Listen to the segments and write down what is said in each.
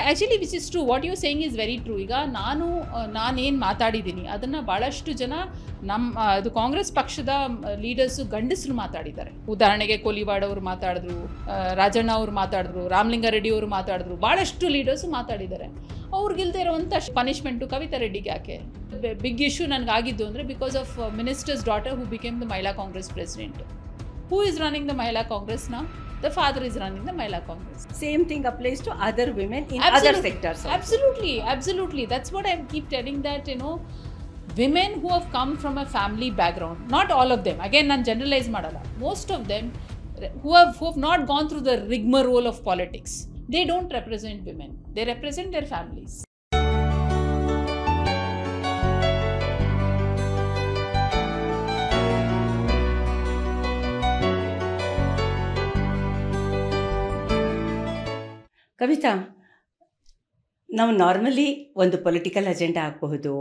Actually which is true, what you saying is very true. ಈಗ ನಾನೇನು ಮಾತಾಡಿದ್ದೀನಿ ಅದನ್ನು ಭಾಳಷ್ಟು ಜನ ಅದು ಕಾಂಗ್ರೆಸ್ ಪಕ್ಷದ ಲೀಡರ್ಸು ಗಂಡಸರು ಮಾತಾಡಿದ್ದಾರೆ. ಉದಾಹರಣೆಗೆ ಕೋಲಿವಾಡ್ ಅವರು ಮಾತಾಡಿದ್ರು, ರಾಜಣ್ಣ ಅವರು ಮಾತಾಡಿದ್ರು, ರಾಮಲಿಂಗಾರೆಡ್ಡಿ ಅವರು ಮಾತಾಡಿದ್ರು, ಭಾಳಷ್ಟು ಲೀಡರ್ಸು ಮಾತಾಡಿದ್ದಾರೆ. ಅವ್ರಿಗಿಲ್ದೇ ಇರೋವಂಥ ಪನಿಷ್ಮೆಂಟು ಕವಿತಾ ರೆಡ್ಡಿಗೆ ಯಾಕೆ? ಬಿಗ್ ಇಶ್ಯೂ ನನಗಾಗಿದ್ದು ಅಂದರೆ because of ministers daughter who became the Mahila Congress president. Who is running the Mahila Congress now? The father is running the Mahila Congress. Same thing applies to other women in other sectors also. Absolutely. That's what I keep telling, that, women who have come from a family background, not all of them, again ನಾನು generalize ಮಾಡಲ್ಲ, most of them who have not gone through the rigmarole of politics, they don't represent women, they represent their families. Kavitha, ನಾವು normally ಒಂದು political agenda ಆಗಬಹುದು,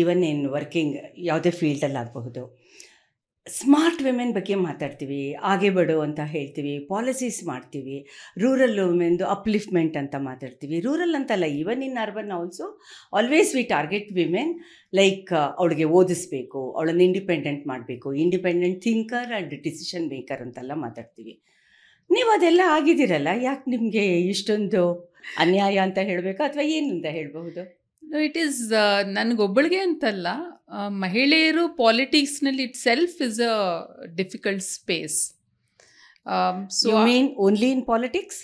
even in working ಯಾವುದೇ ಫೀಲ್ಡಲ್ಲಿ ಆಗಬಹುದು, smart women ಬಗ್ಗೆ ಮಾತಾಡ್ತೀವಿ, ಆಗೆ ಬಡು ಅಂತ ಹೇಳ್ತೀವಿ, ಪಾಲಿಸೀಸ್ ಮಾಡ್ತೀವಿ, ರೂರಲ್ ವುಮೆನ್ದು ಅಪ್ಲಿಫ್ಟ್ಮೆಂಟ್ ಅಂತ ಮಾತಾಡ್ತೀವಿ. ರೂರಲ್ ಅಂತಲ್ಲ, even in urban also always V target women, like ಅವಳಿಗೆ ಓದಿಸ್ಬೇಕು, ಅವಳನ್ನು ಇಂಡಿಪೆಂಡೆಂಟ್ ಮಾಡಬೇಕು, independent thinker and decision maker ಅಂತೆಲ್ಲ ಮಾತಾಡ್ತೀವಿ. ನೀವು ಅದೆಲ್ಲ ಆಗಿದ್ದೀರಲ್ಲ, ಯಾಕೆ ನಿಮಗೆ ಇಷ್ಟೊಂದು ಅನ್ಯಾಯ ಅಂತ ಹೇಳಬೇಕಾ ಅಥವಾ ಏನು ಅಂತ ಹೇಳಬಹುದು? ಇಟ್ ಈಸ್ ನನಗೊಬ್ಬಳಿಗೆ ಅಂತಲ್ಲ, ಮಹಿಳೆಯರು ಪಾಲಿಟಿಕ್ಸ್ನಲ್ಲಿ itself is a difficult space. So mean only in politics?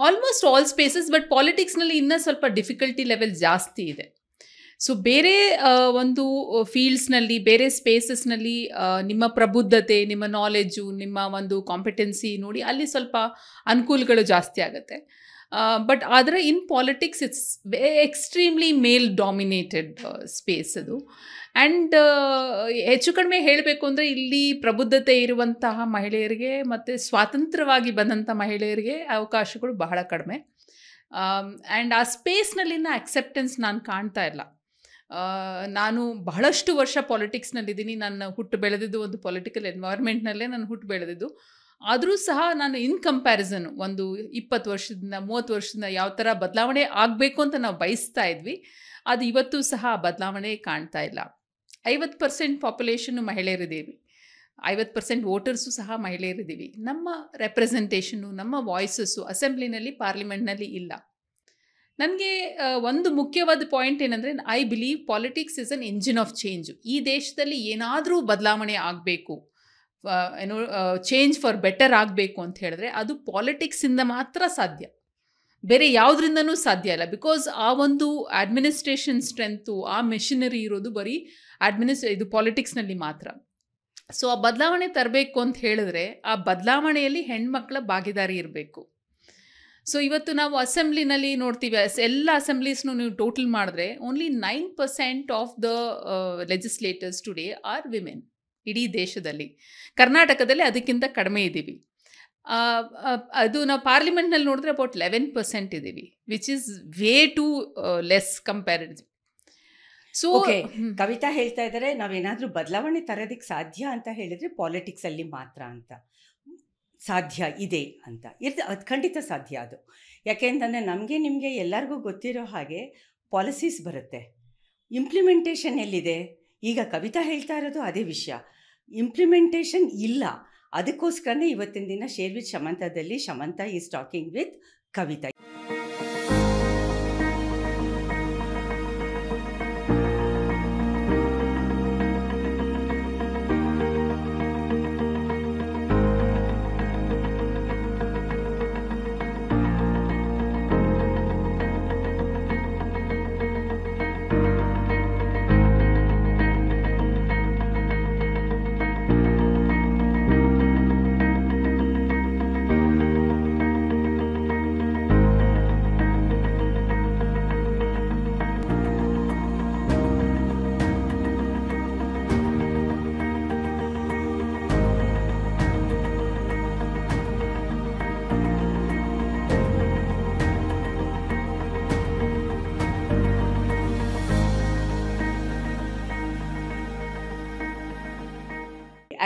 Almost all spaces, but ಪಾಲಿಟಿಕ್ಸ್ನಲ್ಲಿ ಇನ್ನೂ ಸ್ವಲ್ಪ ಡಿಫಿಕಲ್ಟಿ ಲೆವೆಲ್ ಜಾಸ್ತಿ ಇದೆ. ಸೊ ಬೇರೆ ಒಂದು ಫೀಲ್ಡ್ಸ್ನಲ್ಲಿ, ಬೇರೆ ಸ್ಪೇಸಸ್ನಲ್ಲಿ ನಿಮ್ಮ ಪ್ರಬುದ್ಧತೆ, ನಿಮ್ಮ ನಾಲೆಡ್ಜು, ನಿಮ್ಮ ಒಂದು ಕಾಂಪಿಟೆನ್ಸಿ ನೋಡಿ ಅಲ್ಲಿ ಸ್ವಲ್ಪ ಅನುಕೂಲಗಳು ಜಾಸ್ತಿ ಆಗುತ್ತೆ. ಬಟ್ ಆದರೆ in politics it's extremely mail dominated space ಅದು. ಆ್ಯಂಡ್ ಹೆಚ್ಚು ಕಡಿಮೆ ಹೇಳಬೇಕು ಅಂದರೆ ಇಲ್ಲಿ ಪ್ರಬುದ್ಧತೆ ಇರುವಂತಹ ಮಹಿಳೆಯರಿಗೆ ಮತ್ತು ಸ್ವಾತಂತ್ರ್ಯವಾಗಿ ಬಂದಂಥ ಮಹಿಳೆಯರಿಗೆ ಅವಕಾಶಗಳು ಬಹಳ ಕಡಿಮೆ. ಆ್ಯಂಡ್ ಆ ಸ್ಪೇಸ್ನಲ್ಲಿನ ಅಕ್ಸೆಪ್ಟೆನ್ಸ್ ನಾನು ಕಾಣ್ತಾ ಇಲ್ಲ. ನಾನು ಬಹಳಷ್ಟು ವರ್ಷ ಪಾಲಿಟಿಕ್ಸ್ನಲ್ಲಿದ್ದೀನಿ. ನಾನು ಹುಟ್ಟು ಬೆಳೆದಿದ್ದು ಒಂದು ಪೊಲಿಟಿಕಲ್ ಎನ್ವೈರ್ಮೆಂಟ್ನಲ್ಲೇ ನಾನು ಹುಟ್ಟು ಬೆಳೆದಿದ್ದು. ಆದರೂ ಸಹ ನಾನು ಇನ್ ಕಂಪ್ಯಾರಿಸನ್ ಒಂದು 20 ವರ್ಷದಿಂದ 30 ವರ್ಷದಿಂದ ಯಾವ ಥರ ಬದಲಾವಣೆ ಆಗಬೇಕು ಅಂತ ನಾವು ಬಯಸ್ತಾ ಇದ್ವಿ, ಅದು ಇವತ್ತು ಸಹ ಬದಲಾವಣೆ ಕಾಣ್ತಾ ಇಲ್ಲ. 50% ಪಾಪ್ಯುಲೇಷನ್ನು ಮಹಿಳೆಯರಿದ್ದೀವಿ, 50% ವೋಟರ್ಸು ಸಹ ಮಹಿಳೆಯರಿದ್ದೀವಿ. ನಮ್ಮ ರೆಪ್ರೆಸೆಂಟೇಷನ್ನು, ನಮ್ಮ ವಾಯ್ಸಸ್ಸು ಅಸೆಂಬ್ಲಿನಲ್ಲಿ, ಪಾರ್ಲಿಮೆಂಟ್ನಲ್ಲಿ ಇಲ್ಲ. ನನಗೆ ಒಂದು ಮುಖ್ಯವಾದ ಪಾಯಿಂಟ್ ಏನಂದರೆ, I believe politics is an engine of change. ಈ ದೇಶದಲ್ಲಿ ಏನಾದರೂ ಬದಲಾವಣೆ ಆಗಬೇಕು, ಚೇಂಜ್ ಫಾರ್ ಬೆಟರ್ ಆಗಬೇಕು ಅಂತ ಹೇಳಿದ್ರೆ ಅದು ಪಾಲಿಟಿಕ್ಸಿಂದ ಮಾತ್ರ ಸಾಧ್ಯ, ಬೇರೆ ಯಾವುದರಿಂದನೂ ಸಾಧ್ಯ ಇಲ್ಲ. ಬಿಕಾಸ್ ಆ ಒಂದು ಅಡ್ಮಿನಿಸ್ಟ್ರೇಷನ್ ಸ್ಟ್ರೆಂತು, ಆ ಮೆಷಿನರಿ ಇರೋದು ಬರೀ ಇದು ಪಾಲಿಟಿಕ್ಸ್ನಲ್ಲಿ ಮಾತ್ರ. ಸೊ ಆ ಬದಲಾವಣೆ ತರಬೇಕು ಅಂತ ಹೇಳಿದ್ರೆ ಆ ಬದಲಾವಣೆಯಲ್ಲಿ ಹೆಣ್ಮಕ್ಳ ಭಾಗಿದಾರಿ ಇರಬೇಕು. ಸೊ ಇವತ್ತು ನಾವು ಅಸೆಂಬ್ಲಿನಲ್ಲಿ ನೋಡ್ತೀವಿ, ಎಲ್ಲ ಅಸೆಂಬ್ಲೀಸ್ನು ನೀವು ಟೋಟಲ್ ಮಾಡಿದ್ರೆ only 9% of the legislators today R women ಇಡೀ ದೇಶದಲ್ಲಿ. ಕರ್ನಾಟಕದಲ್ಲಿ ಅದಕ್ಕಿಂತ ಕಡಿಮೆ ಇದ್ದೀವಿ. ಅದು ನಾವು ಪಾರ್ಲಿಮೆಂಟ್ನಲ್ಲಿ ನೋಡಿದ್ರೆ ಅಬೌಟ್ 11% ಇದ್ದೀವಿ, which is way too less comparative. So Kavitha ಹೇಳ್ತಾ ಇದ್ದಾರೆ, ನಾವೇನಾದರೂ ಬದಲಾವಣೆ ತರೋದಕ್ಕೆ ಸಾಧ್ಯ ಅಂತ ಹೇಳಿದರೆ ಪಾಲಿಟಿಕ್ಸಲ್ಲಿ ಮಾತ್ರ ಅಂತ. ಸಾಧ್ಯ ಇದೆ ಅಂತ ಅದು ಖಂಡಿತ ಸಾಧ್ಯ. ಅದು ಯಾಕೆಂತಂದರೆ ನಮಗೆ ನಿಮಗೆ ಎಲ್ಲರಿಗೂ ಗೊತ್ತಿರೋ ಹಾಗೆ ಪಾಲಿಸೀಸ್ ಬರುತ್ತೆ, ಇಂಪ್ಲಿಮೆಂಟೇಷನ್ ಎಲ್ಲಿದೆ? ಈಗ ಕವಿತಾ ಹೇಳ್ತಾ ಇರೋದು ಅದೇ ವಿಷಯ, ಇಂಪ್ಲಿಮೆಂಟೇಷನ್ ಇಲ್ಲ. ಅದಕ್ಕೋಸ್ಕರನೇ ಇವತ್ತಿನ ದಿನ ಶೇರ್ ವಿತ್ ಶಮಂತಾದಲ್ಲಿ Shamanta is talking with Kavita.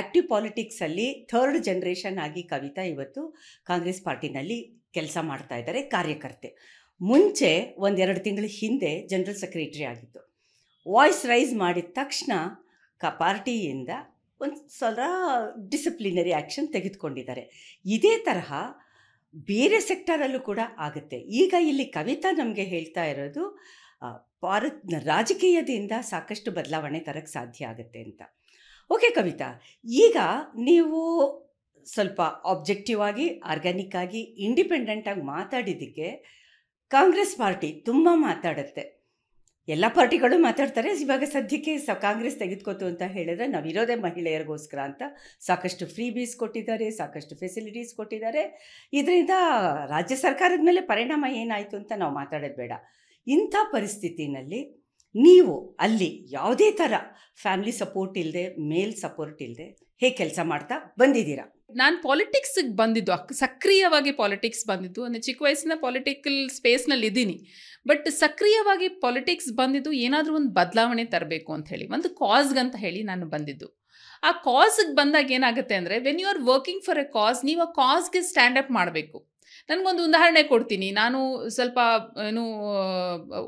Active ಪಾಲಿಟಿಕ್ಸಲ್ಲಿ 3rd ಜನರೇಷನ್ ಆಗಿ ಕವಿತಾ ಇವತ್ತು ಕಾಂಗ್ರೆಸ್ ಪಾರ್ಟಿನಲ್ಲಿ ಕೆಲಸ ಮಾಡ್ತಾ ಇದ್ದಾರೆ, ಕಾರ್ಯಕರ್ತೆ. ಮುಂಚೆ 1-2 ತಿಂಗಳ ಹಿಂದೆ ಜನರಲ್ ಸೆಕ್ರೆಟರಿ ಆಗಿತ್ತು. ವಾಯ್ಸ್ ರೈಸ್ ಮಾಡಿದ ತಕ್ಷಣ ಪಾರ್ಟಿಯಿಂದ ಒಂದು ಸಲ ಡಿಸಿಪ್ಲಿನರಿ ಆ್ಯಕ್ಷನ್ ತೆಗೆದುಕೊಂಡಿದ್ದಾರೆ. ಇದೇ ತರಹ ಬೇರೆ ಸೆಕ್ಟರಲ್ಲೂ ಕೂಡ ಆಗುತ್ತೆ. ಈಗ ಇಲ್ಲಿ ಕವಿತಾ ನಮಗೆ ಹೇಳ್ತಾ ಇರೋದು ರಾಜಕೀಯದಿಂದ ಸಾಕಷ್ಟು ಬದಲಾವಣೆ ತರಕ್ಕೆ ಸಾಧ್ಯ ಆಗುತ್ತೆ ಅಂತ. ಓಕೆ ಕವಿತಾ, ಈಗ ನೀವು ಸ್ವಲ್ಪ ಆಬ್ಜೆಕ್ಟಿವ್ ಆಗಿ, ಆರ್ಗ್ಯಾನಿಕ್ ಆಗಿ, ಇಂಡಿಪೆಂಡೆಂಟಾಗಿ ಮಾತಾಡಿದ್ದಕ್ಕೆ ಕಾಂಗ್ರೆಸ್ ಪಾರ್ಟಿ ತುಂಬ ಮಾತಾಡುತ್ತೆ. ಎಲ್ಲ ಪಾರ್ಟಿಗಳು ಮಾತಾಡ್ತಾರೆ. ಇವಾಗ ಸದ್ಯಕ್ಕೆ ಕಾಂಗ್ರೆಸ್ ತೆಗೆದುಕೋತು ಅಂತ ಹೇಳಿದ್ರೆ ನಾವು ಇರೋದೇ ಮಹಿಳೆಯರಿಗೋಸ್ಕರ ಅಂತ ಸಾಕಷ್ಟು ಫ್ರೀ ಬೀಸ್ ಕೊಟ್ಟಿದ್ದಾರೆ, ಸಾಕಷ್ಟು ಫೆಸಿಲಿಟೀಸ್ ಕೊಟ್ಟಿದ್ದಾರೆ. ಇದರಿಂದ ರಾಜ್ಯ ಸರ್ಕಾರದ ಮೇಲೆ ಪರಿಣಾಮ ಏನಾಯಿತು ಅಂತ ನಾವು ಮಾತಾಡೋದು ಬೇಡ. ಇಂಥ ಪರಿಸ್ಥಿತಿನಲ್ಲಿ ನೀವು ಅಲ್ಲಿ ಯಾವುದೇ ಥರ ಫ್ಯಾಮಿಲಿ ಸಪೋರ್ಟ್ ಇಲ್ಲದೆ, ಮೇಲ್ ಸಪೋರ್ಟ್ ಇಲ್ಲದೆ ಹೇಗೆ ಕೆಲಸ ಮಾಡ್ತಾ ಬಂದಿದ್ದೀರಾ? ನಾನು ಪಾಲಿಟಿಕ್ಸಿಗೆ ಬಂದಿದ್ದು, ಸಕ್ರಿಯವಾಗಿ ಪಾಲಿಟಿಕ್ಸ್ ಬಂದಿದ್ದು, ಅಂದರೆ ಚಿಕ್ಕ ವಯಸ್ಸಿನ ಪೊಲಿಟಿಕಲ್ ಸ್ಪೇಸ್ನಲ್ಲಿ ಇದ್ದೀನಿ. ಬಟ್ ಸಕ್ರಿಯವಾಗಿ ಪಾಲಿಟಿಕ್ಸ್ ಬಂದಿದ್ದು ಏನಾದರೂ ಒಂದು ಬದಲಾವಣೆ ತರಬೇಕು ಅಂತ ಹೇಳಿ, ಒಂದು ಕಾಸ್ಗಂತ ಹೇಳಿ ನಾನು ಬಂದಿದ್ದು. ಆ ಕಾಸ್ಗೆ ಬಂದಾಗ ಏನಾಗುತ್ತೆ ಅಂದರೆ, when you are working for a cause, ನೀವು ಆ ಕಾಸ್ಗೆ ಸ್ಟ್ಯಾಂಡ್ ಅಪ್ ಮಾಡಬೇಕು. ನನಗೊಂದು ಉದಾಹರಣೆ ಕೊಡ್ತೀನಿ. ನಾನು ಸ್ವಲ್ಪ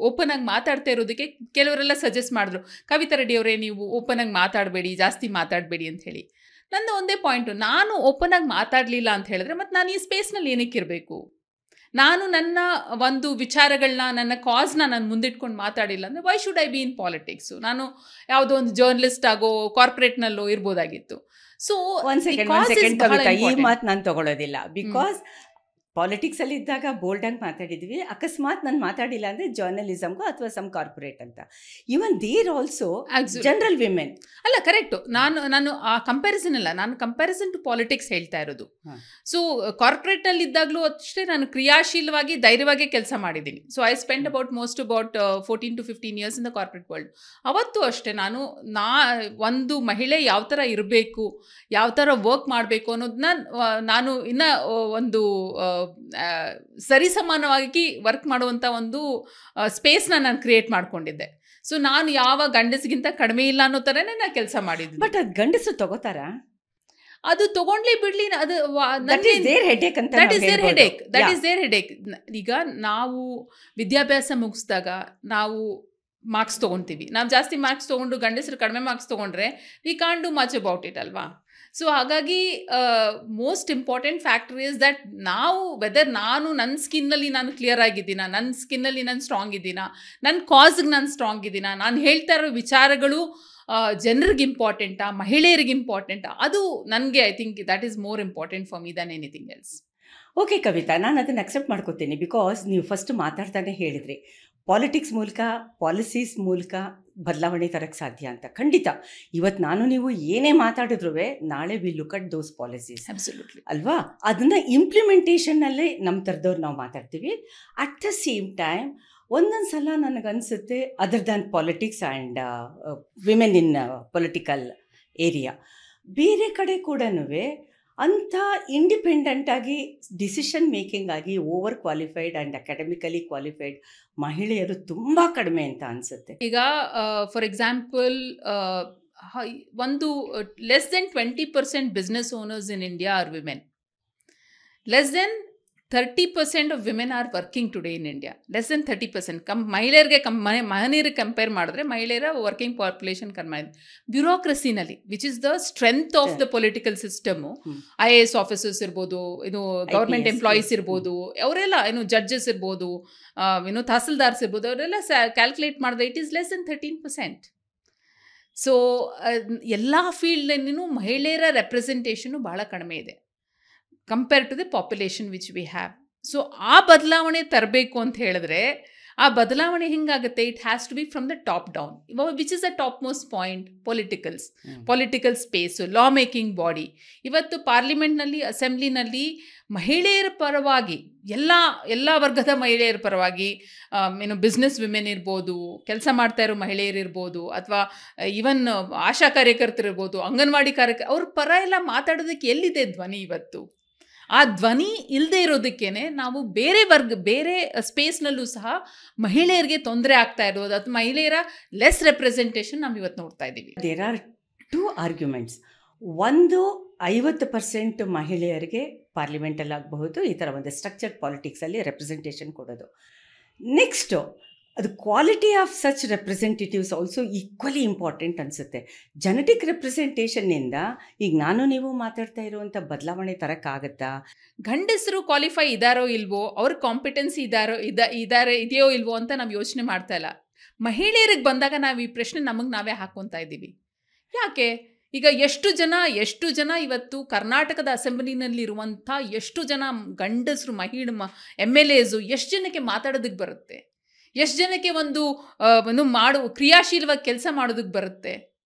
ಓಪನ್ ಆಗಿ ಮಾತಾಡ್ತಾ ಇರೋದಕ್ಕೆ ಕೆಲವರೆಲ್ಲ ಸಜೆಸ್ಟ್ ಮಾಡಿದ್ರು, ಕವಿತಾ ರೆಡ್ಡಿ ಅವರೇ ನೀವು ಓಪನ್ ಆಗಿ ಮಾತಾಡಬೇಡಿ, ಜಾಸ್ತಿ ಮಾತಾಡಬೇಡಿ ಅಂತ ಹೇಳಿ. ನನ್ನ ಒಂದೇ ಪಾಯಿಂಟು, ನಾನು ಓಪನ್ ಆಗಿ ಮಾತಾಡಲಿಲ್ಲ ಅಂತ ಹೇಳಿದ್ರೆ ಮತ್ತು ನಾನು ಈ ಸ್ಪೇಸ್ನಲ್ಲಿ ಏನಕ್ಕೆ ಇರಬೇಕು? ನಾನು ನನ್ನ ಒಂದು ವಿಚಾರಗಳನ್ನ, ನನ್ನ ಕಾಸ್ನ ನಾನು ಮುಂದಿಟ್ಕೊಂಡು ಮಾತಾಡಿಲ್ಲ ಅಂದರೆ Y should I B in politics? ನಾನು ಯಾವುದೋ ಒಂದು ಜರ್ನಲಿಸ್ಟ್ ಆಗೋ ಕಾರ್ಪೊರೇಟ್ನಲ್ಲೋ ಇರ್ಬೋದಾಗಿತ್ತು. ಸೊ ಒಂದು ಸೆಕೆಂಡ್ ಕವಿತಾ, ಈ ಮಾತು ನಾನು ತಗೊಳ್ಳೋದಿಲ್ಲ. ಬಿಕಾಸ್ ಪಾಲಿಟಿಕ್ಸಲ್ಲಿ ಇದ್ದಾಗ ಬೋಲ್ಡಾಗಿ ಮಾತಾಡಿದ್ವಿ. ಅಕಸ್ಮಾತ್ ನಾನು ಮಾತಾಡಿಲ್ಲ ಅಂದರೆ ಜರ್ನಲಿಸಮ್ಗೂ ಅಥವಾ ಸಮ್ ಕಾರ್ಪೊರೇಟ್ ಅಂತ. ಇವನ್ ದೇರ್ ಆಲ್ಸೋ ಜನರಲ್ ವಿಮೆನ್ ಅಲ್ಲ, ಕರೆಕ್ಟು. ನಾನು ಆ ಕಂಪ್ಯಾರಿಸನ್ ಅಲ್ಲ, ನಾನು ಕಂಪ್ಯಾರಿಸನ್ ಟು ಪಾಲಿಟಿಕ್ಸ್ ಹೇಳ್ತಾ ಇರೋದು. ಸೊ ಕಾರ್ಪೊರೇಟ್ನಲ್ಲಿ ಇದ್ದಾಗಲೂ ಅಷ್ಟೇ ನಾನು ಕ್ರಿಯಾಶೀಲವಾಗಿ, ಧೈರ್ಯವಾಗಿ ಕೆಲಸ ಮಾಡಿದ್ದೀನಿ. So I spend about 14 to 15 years in the corporate world. ಅವತ್ತು ಅಷ್ಟೇ ಒಂದು ಮಹಿಳೆ ಯಾವ ಥರ ಇರಬೇಕು, ಯಾವ ಥರ ವರ್ಕ್ ಮಾಡಬೇಕು ಅನ್ನೋದನ್ನ ನಾನು ಇನ್ನೂ ಒಂದು ಸರಿಸಮಾನವಾಗಿ ವರ್ಕ್ ಮಾಡುವಂಥ ಒಂದು ಸ್ಪೇಸ್ನ ನಾನು ಕ್ರಿಯೇಟ್ ಮಾಡ್ಕೊಂಡಿದ್ದೆ. ಸೊ ನಾನು ಯಾವ ಗಂಡಸಿಗಿಂತ ಕಡಿಮೆ ಇಲ್ಲ ಅನ್ನೋ ಥರನೇ ನಾನು ಕೆಲಸ ಮಾಡಿದ್ದೆ. ಬಟ್ ಅದು ಗಂಡಸು ತಗೋತಾರಾ? ಅದು ತಗೊಂಡ್ಲಿ ಬಿಡ್ಲಿ, ಅದು ದಟ್ ಈಸ್ ದೇರ್ ಹೆಡೇಕ್. ಈಗ ನಾವು ವಿದ್ಯಾಭ್ಯಾಸ ಮುಗಿಸಿದಾಗ ನಾವು ಮಾರ್ಕ್ಸ್ ತೊಗೊತೀವಿ. ನಾವು ಜಾಸ್ತಿ ಮಾರ್ಕ್ಸ್ ತೊಗೊಂಡು ಗಂಡಸರು ಕಡಿಮೆ ಮಾರ್ಕ್ಸ್ ತೊಗೊಂಡ್ರೆ we can't do much about it ಅಲ್ವಾ? ಸೊ ಹಾಗಾಗಿ most important factor is that ನಾವು ವೆದರ್ ನನ್ನ ಸ್ಕಿನ್ನಲ್ಲಿ ನಾನು ಕ್ಲಿಯರ್ ಆಗಿದ್ದೀನಾ, ನನ್ನ ಸ್ಕಿನ್ನಲ್ಲಿ ನಾನು ಸ್ಟ್ರಾಂಗ್ ಇದ್ದೀನಾ, ನನ್ನ ಕಾಸ್ಗೆ ನಾನು ಸ್ಟ್ರಾಂಗ್ ಇದ್ದೀನಾ, ನಾನು ಹೇಳ್ತಾ ಇರೋ ವಿಚಾರಗಳು ಜನರಿಗೆ ಇಂಪಾರ್ಟೆಂಟಾ, ಮಹಿಳೆಯರಿಗೆ ಇಂಪಾರ್ಟೆಂಟಾ, ಅದು ನನಗೆ I think that is more important for me than anything else. Okay Kavitha, ನಾನು ಅದನ್ನು ಅಕ್ಸೆಪ್ಟ್ ಮಾಡ್ಕೋತೀನಿ. ಬಿಕಾಸ್ ನೀವು ಫಸ್ಟ್ ಮಾತಾಡ್ತಾನೆ ಹೇಳಿದ್ರಿ ಪಾಲಿಟಿಕ್ಸ್ ಮೂಲಕ, ಪಾಲಿಸೀಸ್ ಮೂಲಕ ಬದಲಾವಣೆ ತರಕ್ಕೆ ಸಾಧ್ಯ ಅಂತ. ಖಂಡಿತ ಇವತ್ತು ನಾನು ನೀವು ಏನೇ ಮಾತಾಡಿದ್ರು ನಾಳೆ we look at those policies ಅಲ್ವಾ? ಅದನ್ನು ಇಂಪ್ಲಿಮೆಂಟೇಷನ್ನಲ್ಲೇ ನಮ್ಮ ಥರದವ್ರು ನಾವು ಮಾತಾಡ್ತೀವಿ. ಅಟ್ ದ ಸೇಮ್ ಟೈಮ್ ಒಂದೊಂದು ಸಲ ನನಗನ್ಸುತ್ತೆ, other than politics and women in political area, ಬೇರೆ ಕಡೆ ಕೂಡ ಅಂಥ ಇಂಡಿಪೆಂಡೆಂಟಾಗಿ ಡಿಸಿಷನ್ ಮೇಕಿಂಗ್ ಆಗಿ over qualified and academically qualified ಮಹಿಳೆಯರು ತುಂಬ ಕಡಿಮೆ ಅಂತ ಅನಿಸುತ್ತೆ. ಈಗ ಫಾರ್ ಎಕ್ಸಾಂಪಲ್ ಒಂದು less than 20% business owners in India are women. Less than 30% of women are working today in India. Less than 30%. ಮಹಿಳೆಯರಿಗೆ ಕಂಪೇರ್ ಮಾಡಿದ್ರೆ ಮಹಿಳೆಯರ ವರ್ಕಿಂಗ್ ಪಾಪ್ಯುಲೇಷನ್ ಕಡಿಮೆ ಇದೆ. ಬ್ಯೂರೋಕ್ರಸಿನಲ್ಲಿ, which is the strength of the political system, IAS officers ಇರ್ಬೋದು, government employees ಇರ್ಬೋದು, ಅವರೆಲ್ಲ judges ಇರ್ಬೋದು, ತಹಸೀಲ್ದಾರ್ಸ್ ಇರ್ಬೋದು, ಅವರೆಲ್ಲ ಕ್ಯಾಲ್ಕುಲೇಟ್ ಮಾಡಿದ್ರೆ it is less than 13%. So ಎಲ್ಲ ಫೀಲ್ಡ್ನೂ ಮಹಿಳೆಯರ ರೆಪ್ರೆಸೆಂಟೇಷನು ಭಾಳ ಕಡಿಮೆ ಇದೆ compare to the population which we have. So ಆ ಬದಲಾವಣೆ ತರಬೇಕು ಅಂತ ಹೇಳಿದ್ರೆ, ಆ ಬದಲಾವಣೆ ಹೆಂಗಾಗುತ್ತೆ? It has to be from the top down, which is the top most point. Political space, law making body. ಇವತ್ತು ಪಾರ್ಲಿಮೆಂಟ್ನಲ್ಲಿ, ಅಸೆಂಬ್ಲಿನಲ್ಲಿ ಮಹಿಳೆಯರ ಪರವಾಗಿ, ಎಲ್ಲ ವರ್ಗದ ಮಹಿಳೆಯರ ಪರವಾಗಿ, ಬಿಸ್ನೆಸ್ ವಿಮೆನ್ ಇರ್ಬೋದು, ಕೆಲಸ ಮಾಡ್ತಾ ಇರೋ ಮಹಿಳೆಯರಿರ್ಬೋದು, ಅಥವಾ ಈವನ್ ಆಶಾ ಕಾರ್ಯಕರ್ತರಿರ್ಬೋದು, ಅಂಗನವಾಡಿ ಅವ್ರ ಪರ ಎಲ್ಲ ಮಾತಾಡೋದಕ್ಕೆ ಎಲ್ಲಿದೆ ಧ್ವನಿ ಇವತ್ತು? ಆ ಧ್ವನಿ ಇಲ್ಲದೆ ಇರೋದಕ್ಕೇನೆ ನಾವು ಬೇರೆ ಸ್ಪೇಸ್ನಲ್ಲೂ ಸಹ ಮಹಿಳೆಯರಿಗೆ ತೊಂದರೆ ಆಗ್ತಾ ಇರೋದು, ಅಥವಾ ಮಹಿಳೆಯರ ಲೆಸ್ ರೆಪ್ರೆಸೆಂಟೇಷನ್ ನಾವು ಇವತ್ತು ನೋಡ್ತಾ ಇದ್ದೀವಿ. There are 2 arguments. ಒಂದು 50% ಮಹಿಳೆಯರಿಗೆ ಪಾರ್ಲಿಮೆಂಟಲ್ಲಿ ಆಗಬಹುದು, ಈ ಥರ ಒಂದು ಸ್ಟ್ರಕ್ಚರ್ಡ್ ಪಾಲಿಟಿಕ್ಸಲ್ಲಿ ರೆಪ್ರೆಸೆಂಟೇಷನ್ ಕೊಡೋದು. ನೆಕ್ಸ್ಟು ಅದು quality of such representatives also equally important ಅನಿಸುತ್ತೆ. ಜೆನೆಟಿಕ್ ರೆಪ್ರೆಸೆಂಟೇಷನ್ನಿಂದ ಈಗ ನಾನು ನೀವು ಮಾತಾಡ್ತಾ ಇರುವಂಥ ಬದಲಾವಣೆ ತರೋಕ್ಕಾಗತ್ತಾ? ಗಂಡಸರು ಕ್ವಾಲಿಫೈ ಇದ್ದಾರೋ ಇಲ್ವೋ, ಅವ್ರ ಕಾಂಪಿಟೆನ್ಸಿ ಇದೆಯೋ ಇಲ್ವೋ ಅಂತ ನಾವು ಯೋಚನೆ ಮಾಡ್ತಾ ಇಲ್ಲ. ಮಹಿಳೆಯರಿಗೆ ಬಂದಾಗ ನಾವು ಈ ಪ್ರಶ್ನೆ ನಮಗೆ ನಾವೇ ಹಾಕ್ಕೊತಾ ಇದ್ದೀವಿ. ಯಾಕೆ? ಈಗ ಎಷ್ಟು ಜನ ಇವತ್ತು ಕರ್ನಾಟಕದ ಅಸೆಂಬ್ಲಿನಲ್ಲಿರುವಂಥ ಎಷ್ಟು ಜನ ಗಂಡಸರು MLAs ಎಷ್ಟು ಜನಕ್ಕೆ ಮಾತಾಡೋದಕ್ಕೆ ಬರುತ್ತೆ? ಎಷ್ಟು ಜನಕ್ಕೆ ಒಂದು ಕ್ರಿಯಾಶೀಲವಾಗಿ ಕೆಲಸ ಮಾಡೋದಕ್ಕೆ ಬರುತ್ತೆ?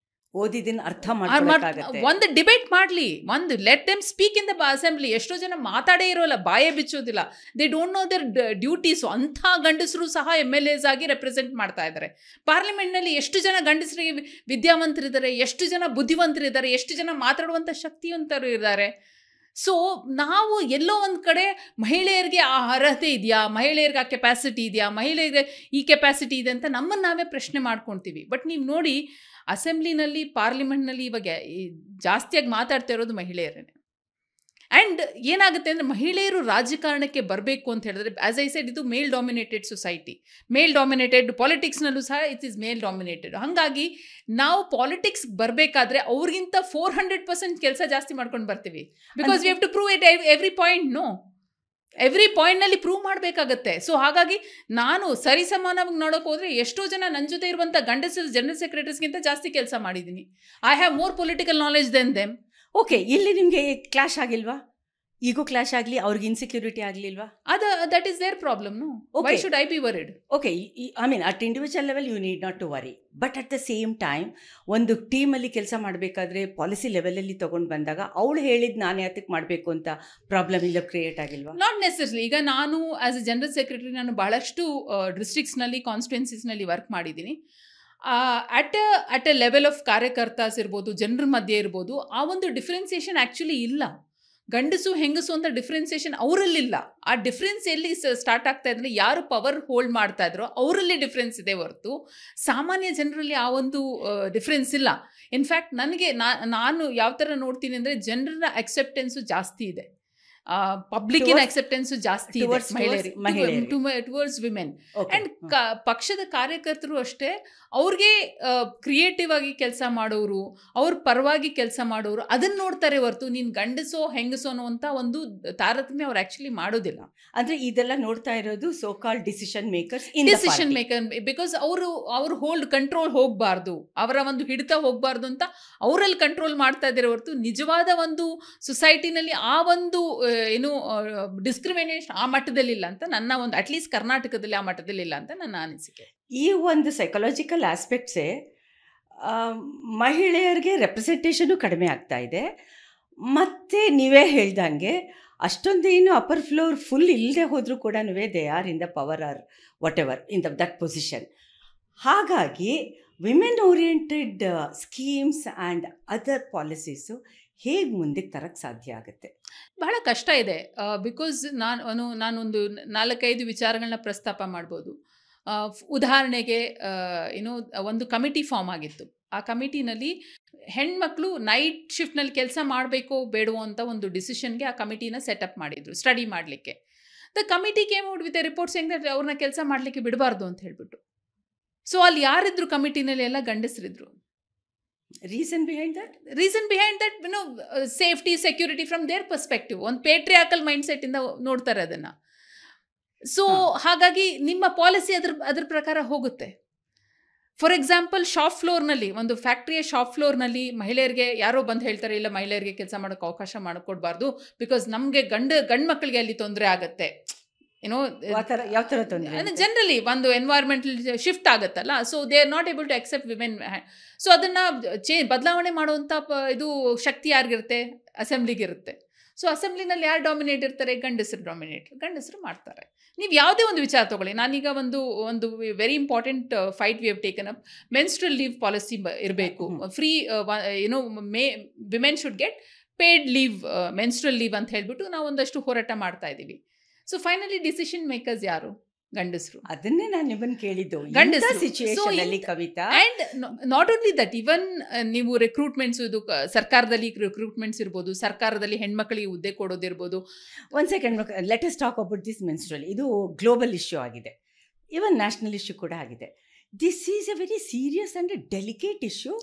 ಓದಿದ್ದನ್ನು ಅರ್ಥ ಮಾಡ್ಕೊಳ್ಳೋಕ್ಕಾಗತ್ತೆ. ಒಂದು ಡಿಬೇಟ್ ಮಾಡಲಿ, ಒಂದು let them speak in the assembly. ಎಷ್ಟೋ ಜನ ಮಾತಾಡೇ ಇರೋಲ್ಲ, ಬಾಯೇ ಬಿಚ್ಚೋದಿಲ್ಲ. They don't know their duties. ಅಂಥ ಗಂಡಸರು ಸಹ MLAs ಆಗಿ ರೆಪ್ರೆಸೆಂಟ್ ಮಾಡ್ತಾ ಇದ್ದಾರೆ. ಪಾರ್ಲಿಮೆಂಟ್ನಲ್ಲಿ ಎಷ್ಟು ಜನ ಗಂಡಸರಿಗೆ ವಿದ್ಯಾವಂತರಿದ್ದಾರೆ, ಎಷ್ಟು ಜನ ಬುದ್ಧಿವಂತರಿದ್ದಾರೆ, ಎಷ್ಟು ಜನ ಮಾತಾಡುವಂಥ ಶಕ್ತಿವಂತರು ಇದ್ದಾರೆ. ಸೊ ನಾವು ಎಲ್ಲೋ ಒಂದು ಕಡೆ ಮಹಿಳೆಯರಿಗೆ ಆ ಅರ್ಹತೆ ಇದೆಯಾ, ಮಹಿಳೆಯರಿಗೆ ಆ ಕೆಪಾಸಿಟಿ ಇದೆಯಾ, ಮಹಿಳೆಯರಿಗೆ ಈ ಕೆಪಾಸಿಟಿ ಇದೆ ಅಂತ ನಮ್ಮನ್ನು ನಾವೇ ಪ್ರಶ್ನೆ ಮಾಡ್ಕೊಳ್ತೀವಿ. ಬಟ್ ನೀವು ನೋಡಿ, ಅಸೆಂಬ್ಲಿನಲ್ಲಿ ಪಾರ್ಲಿಮೆಂಟ್ನಲ್ಲಿ ಇವಾಗ ಜಾಸ್ತಿಯಾಗಿ ಮಾತಾಡ್ತಾ ಇರೋದು ಮಹಿಳೆಯರೇ. ಆ್ಯಂಡ್ ಏನಾಗುತ್ತೆ ಅಂದರೆ, ಮಹಿಳೆಯರು ರಾಜಕಾರಣಕ್ಕೆ ಬರಬೇಕು ಅಂತ ಹೇಳಿದ್ರೆ, ಆ್ಯಸ್ ಐ ಸೆಡ್, ಇದು male dominated society, male dominated ಪಾಲಿಟಿಕ್ಸ್ನಲ್ಲೂ ಸಹ ಇಟ್ ಈಸ್ ಮೇಲ್ ಡಾಮಿನೇಟೆಡ್. ಹಾಗಾಗಿ ನಾವು ಪಾಲಿಟಿಕ್ಸ್ ಬರಬೇಕಾದ್ರೆ ಅವ್ರಿಗಿಂತ 400% ಕೆಲಸ ಜಾಸ್ತಿ ಮಾಡ್ಕೊಂಡು ಬರ್ತೀವಿ. Because we have to prove it every ಪಾಯಿಂಟ್ನಲ್ಲಿ ಪ್ರೂವ್ ಮಾಡಬೇಕಾಗತ್ತೆ. ಸೊ ಹಾಗಾಗಿ ನಾನು ಸರಿಸಮಾನವಾಗಿ ನೋಡೋಕೆ ಹೋದರೆ ಎಷ್ಟೋ ಜನ ನನ್ನ ಜೊತೆ ಇರುವಂಥ ಗಂಡಸರು ಜನರಲ್ ಸೆಕ್ರೆಟರೀಸ್ಗಿಂತ ಜಾಸ್ತಿ ಕೆಲಸ ಮಾಡಿದ್ದೀನಿ. I have more political knowledge than them. Okay, ಇಲ್ಲಿ ನಿಮಗೆ ಕ್ಲಾಶ್ ಆಗಿಲ್ವಾ? ಈಗೋ ಕ್ಲಾಶ್ ಆಗಲಿ, ಅವ್ರಿಗೆ ಇನ್ಸೆಕ್ಯೂರಿಟಿ ಆಗಲಿಲ್ವಾ? That is their problem. No, why should I be worried? Okay, I mean at individual level you need not to worry. But at the same time ಒಂದು ಟೀಮಲ್ಲಿ ಕೆಲಸ ಮಾಡಬೇಕಾದ್ರೆ ಪಾಲಿಸಿ ಲೆವೆಲಲ್ಲಿ ತೊಗೊಂಡು ಬಂದಾಗ ಅವಳು ಹೇಳಿದ್ದು ನಾನು ಯಾತಕ್ಕೆ ಮಾಡಬೇಕು ಅಂತ ಪ್ರಾಬ್ಲಮ್ ಇಲ್ಲ ಕ್ರಿಯೇಟ್ ಆಗಿಲ್ವಾ? Not necessary. ಈಗ ನಾನು ಆಸ್ ಎ ಜನರಲ್ ಸೆಕ್ರೆಟರಿ ನಾನು ಬಹಳಷ್ಟು ಡಿಸ್ಟ್ರಿಕ್ಟ್ಸ್ನಲ್ಲಿ, ಕಾನ್ಸ್ಟಿಟ್ಯುನ್ಸೀಸ್ನಲ್ಲಿ ವರ್ಕ್ ಮಾಡಿದ್ದೀನಿ. At a level of karyakartas ಇರ್ಬೋದು, ಜನರ ಮಧ್ಯೆ ಇರ್ಬೋದು, ಆ ಒಂದು ಡಿಫ್ರೆನ್ಸಿಯೇಷನ್ ಆ್ಯಕ್ಚುಲಿ ಇಲ್ಲ. ಗಂಡಸು ಹೆಂಗಸು ಅಂತ ಡಿಫ್ರೆನ್ಸಿಯೇಷನ್ ಅವರಲ್ಲಿಲ್ಲ. ಆ ಡಿಫ್ರೆನ್ಸ್ ಎಲ್ಲಿ ಸ್ಟಾರ್ಟ್ ಆಗ್ತಾ ಇದ್ರೆ, ಯಾರು ಪವರ್ ಹೋಲ್ಡ್ ಮಾಡ್ತಾ ಇದ್ರೋ ಅವರಲ್ಲಿ ಡಿಫ್ರೆನ್ಸ್ ಇದೆ ಹೊರತು ಸಾಮಾನ್ಯ ಜನರಲ್ಲಿ ಆ ಒಂದು ಡಿಫ್ರೆನ್ಸ್ ಇಲ್ಲ. ಇನ್ಫ್ಯಾಕ್ಟ್ ನಾನು ಯಾವ ಥರ ನೋಡ್ತೀನಿ ಅಂದರೆ, ಜನರ ಅಕ್ಸೆಪ್ಟೆನ್ಸು ಜಾಸ್ತಿ ಇದೆ, ಪಬ್ಲಿಕ್ಕಿನ ಅಕ್ಸೆಪ್ಟೆನ್ಸು ಜಾಸ್ತಿ ಇದೆ ಟುವರ್ಡ್ಸ್ ವಿಮೆನ್. ಆ್ಯಂಡ್ ಪಕ್ಷದ ಕಾರ್ಯಕರ್ತರು ಅಷ್ಟೇ, ಅವ್ರಿಗೆ ಕ್ರಿಯೇಟಿವ್ ಆಗಿ ಕೆಲಸ ಮಾಡೋರು, ಅವ್ರ ಪರವಾಗಿ ಕೆಲಸ ಮಾಡೋರು ಅದನ್ನು ನೋಡ್ತಾರೆ ಹೊರತು ನೀನು ಗಂಡಸೋ ಹೆಂಗಸೋ ಅನ್ನುವಂಥ ಒಂದು ತಾರತಮ್ಯ ಅವ್ರು ಆ್ಯಕ್ಚುಲಿ ಮಾಡೋದಿಲ್ಲ. ಅಂದರೆ ಇದೆಲ್ಲ ನೋಡ್ತಾ ಇರೋದು so called decision maker. Because ಅವರು ಕಂಟ್ರೋಲ್ ಹೋಗಬಾರ್ದು, ಅವರ ಒಂದು ಹಿಡಿತ ಹೋಗಬಾರ್ದು ಅಂತ ಅವರಲ್ಲಿ ಕಂಟ್ರೋಲ್ ಮಾಡ್ತಾ ಇದ್ದಾರೆ ಹೊರತು ನಿಜವಾದ ಒಂದು ಸೊಸೈಟಿನಲ್ಲಿ ಆ ಒಂದು ಡಿಸ್ಕ್ರಿಮಿನೇಷನ್ ಆ ಮಟ್ಟದಲ್ಲಿಲ್ಲ ಅಂತ ನನ್ನ ಒಂದು, ಅಟ್ಲೀಸ್ಟ್ ಕರ್ನಾಟಕದಲ್ಲಿ ಆ ಮಟ್ಟದಲ್ಲಿಲ್ಲ ಅಂತ ನನ್ನ ಅನಿಸಿಕೆ. ಈ ಒಂದು ಸೈಕಲಾಜಿಕಲ್ ಆಸ್ಪೆಕ್ಟ್ಸೇ ಮಹಿಳೆಯರಿಗೆ ರೆಪ್ರೆಸೆಂಟೇಷನು ಕಡಿಮೆ ಆಗ್ತಾ ಇದೆ. ಮತ್ತು ನೀವೇ ಹೇಳ್ದಂಗೆ ಅಷ್ಟೊಂದೇನು ಅಪ್ಪರ್ ಫ್ಲೋರ್ ಫುಲ್ ಇಲ್ಲದೆ ಹೋದರೂ ಕೂಡ they are in the power or whatever in that position. ಹಾಗಾಗಿ women oriented schemes and other policies ಹೇಗೆ ಮುಂದಕ್ಕೆ ತರಕ್ಕೆ ಸಾಧ್ಯ ಆಗುತ್ತೆ? ಬಹಳ ಕಷ್ಟ ಇದೆ. ಬಿಕಾಸ್ ನಾನೊಂದು 4-5 ವಿಚಾರಗಳನ್ನ ಪ್ರಸ್ತಾಪ ಮಾಡ್ಬೋದು. ಉದಾಹರಣೆಗೆ ಒಂದು ಕಮಿಟಿ ಫಾರ್ಮ್ ಆಗಿತ್ತು. ಆ ಕಮಿಟಿನಲ್ಲಿ ಹೆಣ್ಮಕ್ಳು ನೈಟ್ ಶಿಫ್ಟ್ನಲ್ಲಿ ಕೆಲಸ ಮಾಡಬೇಕೋ ಬೇಡವೋ ಅಂತ ಒಂದು ಡಿಸಿಷನ್ಗೆ ಆ ಕಮಿಟಿನ ಸೆಟಪ್ ಮಾಡಿದ್ರು, ಸ್ಟಡಿ ಮಾಡಲಿಕ್ಕೆ. The committee came out with reports ಹೆಂಗೆ ಅವ್ರನ್ನ ಕೆಲಸ ಮಾಡಲಿಕ್ಕೆ ಬಿಡಬಾರ್ದು ಅಂತ ಹೇಳ್ಬಿಟ್ಟು. ಸೊ ಅಲ್ಲಿ ಯಾರಿದ್ರು ಕಮಿಟಿನಲ್ಲಿ? ಎಲ್ಲ ಗಂಡಸರಿದ್ರು. Reason behind that safety, security from their perspective, ಒಂದು ಪೇಟ್ರಿಯಾಕಲ್ ಮೈಂಡ್ ಸೆಟ್ ಇಂದ ನೋಡ್ತಾರೆ ಅದನ್ನ. ಸೊ ಹಾಗಾಗಿ ನಿಮ್ಮ ಪಾಲಿಸಿ ಅದ್ರ ಪ್ರಕಾರ ಹೋಗುತ್ತೆ. ಫಾರ್ ಎಕ್ಸಾಂಪಲ್, ಶಾಪ್ ಫ್ಲೋರ್ನಲ್ಲಿ, ಒಂದು ಫ್ಯಾಕ್ಟ್ರಿಯ ಶಾಪ್ ಫ್ಲೋರ್ನಲ್ಲಿ ಮಹಿಳೆಯರಿಗೆ ಯಾರೋ ಬಂದು ಹೇಳ್ತಾರೆ, ಇಲ್ಲ ಮಹಿಳೆಯರಿಗೆ ಕೆಲಸ ಮಾಡೋಕ್ಕೆ ಅವಕಾಶ ಮಾಡಿಕೊಡ್ಬಾರ್ದು, ಬಿಕಾಸ್ ನಮಗೆ ಗಂಡು ಮಕ್ಕಳಿಗೆ ಅಲ್ಲಿ ತೊಂದರೆ ಆಗುತ್ತೆ. ಯಾವ ಥರ ತೊಂದರೆ? ಜನರಲಿ ಒಂದು ಎನ್ವೈರ್ಮೆಂಟಲ್ ಶಿಫ್ಟ್ ಆಗುತ್ತಲ್ಲ, so they are not able to accept women. So ಅದನ್ನು ಬದಲಾವಣೆ ಮಾಡುವಂಥ ಇದು ಶಕ್ತಿ ಯಾರಿಗಿರುತ್ತೆ? ಅಸೆಂಬ್ಲಿಗಿರುತ್ತೆ. ಸೊ ಅಸೆಂಬ್ಲಿನಲ್ಲಿ ಯಾರು ಡಾಮಿನೇಟ್ ಇರ್ತಾರೆ? ಗಂಡಸರು ಮಾಡ್ತಾರೆ. ನೀವು ಯಾವುದೇ ಒಂದು ವಿಚಾರ ತೊಗೊಳ್ಳಿ. ನಾನೀಗ ಒಂದು very important fight we have taken up. Menstrual leave policy ಇರಬೇಕು. Free women should get paid leave, menstrual leave ಅಂತ ಹೇಳ್ಬಿಟ್ಟು ನಾವು ಒಂದಷ್ಟು ಹೋರಾಟ ಮಾಡ್ತಾ ಇದ್ದೀವಿ. ಸೊ ಫೈನಲಿ ಡಿಸಿಷನ್ ಮೇಕರ್ಸ್ ಯಾರು? ಗಂಡಸರು. ಅದನ್ನೇ ನಾನು ನಿಮ್ಮನ್ನು ಕೇಳಿದ್ದು, ಗಂಡಸರು situation Kavita. And not only that, even ನೀವು ರಿಕ್ರೂಟ್ಮೆಂಟ್ಸ್, ಇದು ಸರ್ಕಾರದಲ್ಲಿ ರಿಕ್ರೂಟ್ಮೆಂಟ್ಸ್ ಇರ್ಬೋದು, ಸರ್ಕಾರದಲ್ಲಿ ಹೆಣ್ಮಕ್ಳಿಗೆ ಹುದ್ದೆ ಕೊಡೋದಿರ್ಬೋದು. One second, let us talk about this menstrual. ಇದು ಗ್ಲೋಬಲ್ ಇಶ್ಯೂ ಆಗಿದೆ. ಇವನ್ ನ್ಯಾಷನಲ್ ಇಶ್ಯೂ ಕೂಡ ಆಗಿದೆ. This is a very serious and delicate issue.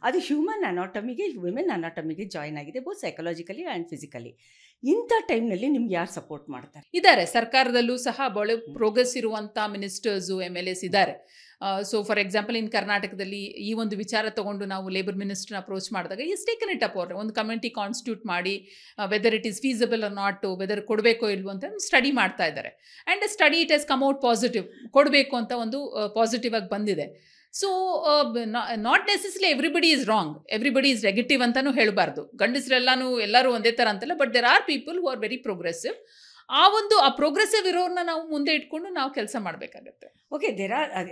ಅದು ಹ್ಯೂಮನ್ ಅನಾಟಮಿಗೆ, ವಿಮೆನ್ ಅನಾಟಮಿಗೆ ಜಾಯ್ನ್ ಆಗಿದೆ, ಬೋತ್ ಸೈಕಲಾಜಿಕಲಿ ಆ್ಯಂಡ್ ಫಿಸಿಕಲಿ. ಇಂಥ ಟೈಮ್ನಲ್ಲಿ ನಿಮ್ಗೆ ಯಾರು ಸಪೋರ್ಟ್ ಮಾಡ್ತಾರೆ? ಇದ್ದಾರೆ, ಸರ್ಕಾರದಲ್ಲೂ ಸಹ ಬಹಳ ಪ್ರೋಗ್ರೆಸ್ ಇರುವಂಥ ಮಿನಿಸ್ಟರ್ಸು, MLAs ಇದ್ದಾರೆ. ಸೊ ಫಾರ್ ಎಕ್ಸಾಂಪಲ್ ಇನ್ ಕರ್ನಾಟಕದಲ್ಲಿ ಈ ಒಂದು ವಿಚಾರ ತಗೊಂಡು ನಾವು ಲೇಬರ್ ಮಿನಿಸ್ಟರ್ನ ಅಪ್ರೋಚ್ ಮಾಡಿದಾಗ ಈಸ್ ಟೇಕನ್ ಇಟ್ ಅಪ್. ಅವ್ರೆ ಒಂದು ಕಮಿಟಿ ಕಾನ್ಸ್ಟಿಟ್ಯೂಟ್ ಮಾಡಿ whether it is feasible or not, whether ಕೊಡಬೇಕೋ ಇಲ್ವೋ ಅಂತ ಸ್ಟಡಿ ಮಾಡ್ತಾ ಇದ್ದಾರೆ. And study it has come out positive, ಕೊಡಬೇಕು ಅಂತ ಒಂದು ಪಾಸಿಟಿವ್ ಆಗಿ ಬಂದಿದೆ. So not necessary everybody is wrong, everybody is negative ಅಂತಲೂ ಹೇಳಬಾರ್ದು. ಎಲ್ಲರೂ ಒಂದೇ ಥರ ಅಂತಲ್ಲ, but there are people who are very progressive. ಆ ಪ್ರೋಗ್ರೆಸಿವ್ ಇರೋರನ್ನ ನಾವು ಮುಂದೆ ಇಟ್ಕೊಂಡು ನಾವು ಕೆಲಸ ಮಾಡಬೇಕಾಗತ್ತೆ. Okay, there are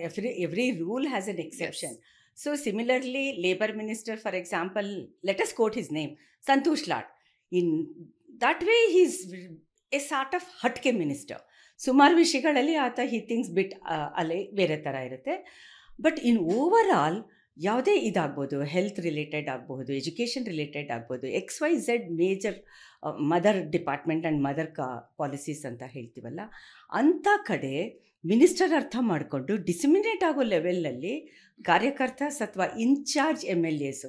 every rule has an exception. So similarly labour minister, for example, let us quote his name, Santosh Lad. In that way he is a sort of ಹಟ್ಕೆ minister. ಸುಮಾರು ವಿಷಯಗಳಲ್ಲಿ ಆತ ಹಿ ಥಿಂಕ್ಸ್ ಬಿಟ್ ಅಲ್ಲೇ ಬೇರೆ ಥರ ಇರುತ್ತೆ. ಬಟ್ ಇನ್ ಓವರ್ ಆಲ್ ಯಾವುದೇ ಇದಾಗ್ಬೋದು, health related ಆಗಬಹುದು, ಎಜುಕೇಷನ್ ರಿಲೇಟೆಡ್ ಆಗ್ಬೋದು, XYZ major mother department and mother policies ಅಂತ ಹೇಳ್ತೀವಲ್ಲ, ಅಂಥ ಕಡೆ ಮಿನಿಸ್ಟರ್ ಅರ್ಥ ಮಾಡಿಕೊಂಡು ಡಿಸಿಮಿನೇಟ್ ಆಗೋ ಲೆವೆಲ್ನಲ್ಲಿ ಕಾರ್ಯಕರ್ತಸ್ ಅಥವಾ ಇನ್ಚಾರ್ಜ್ MLAs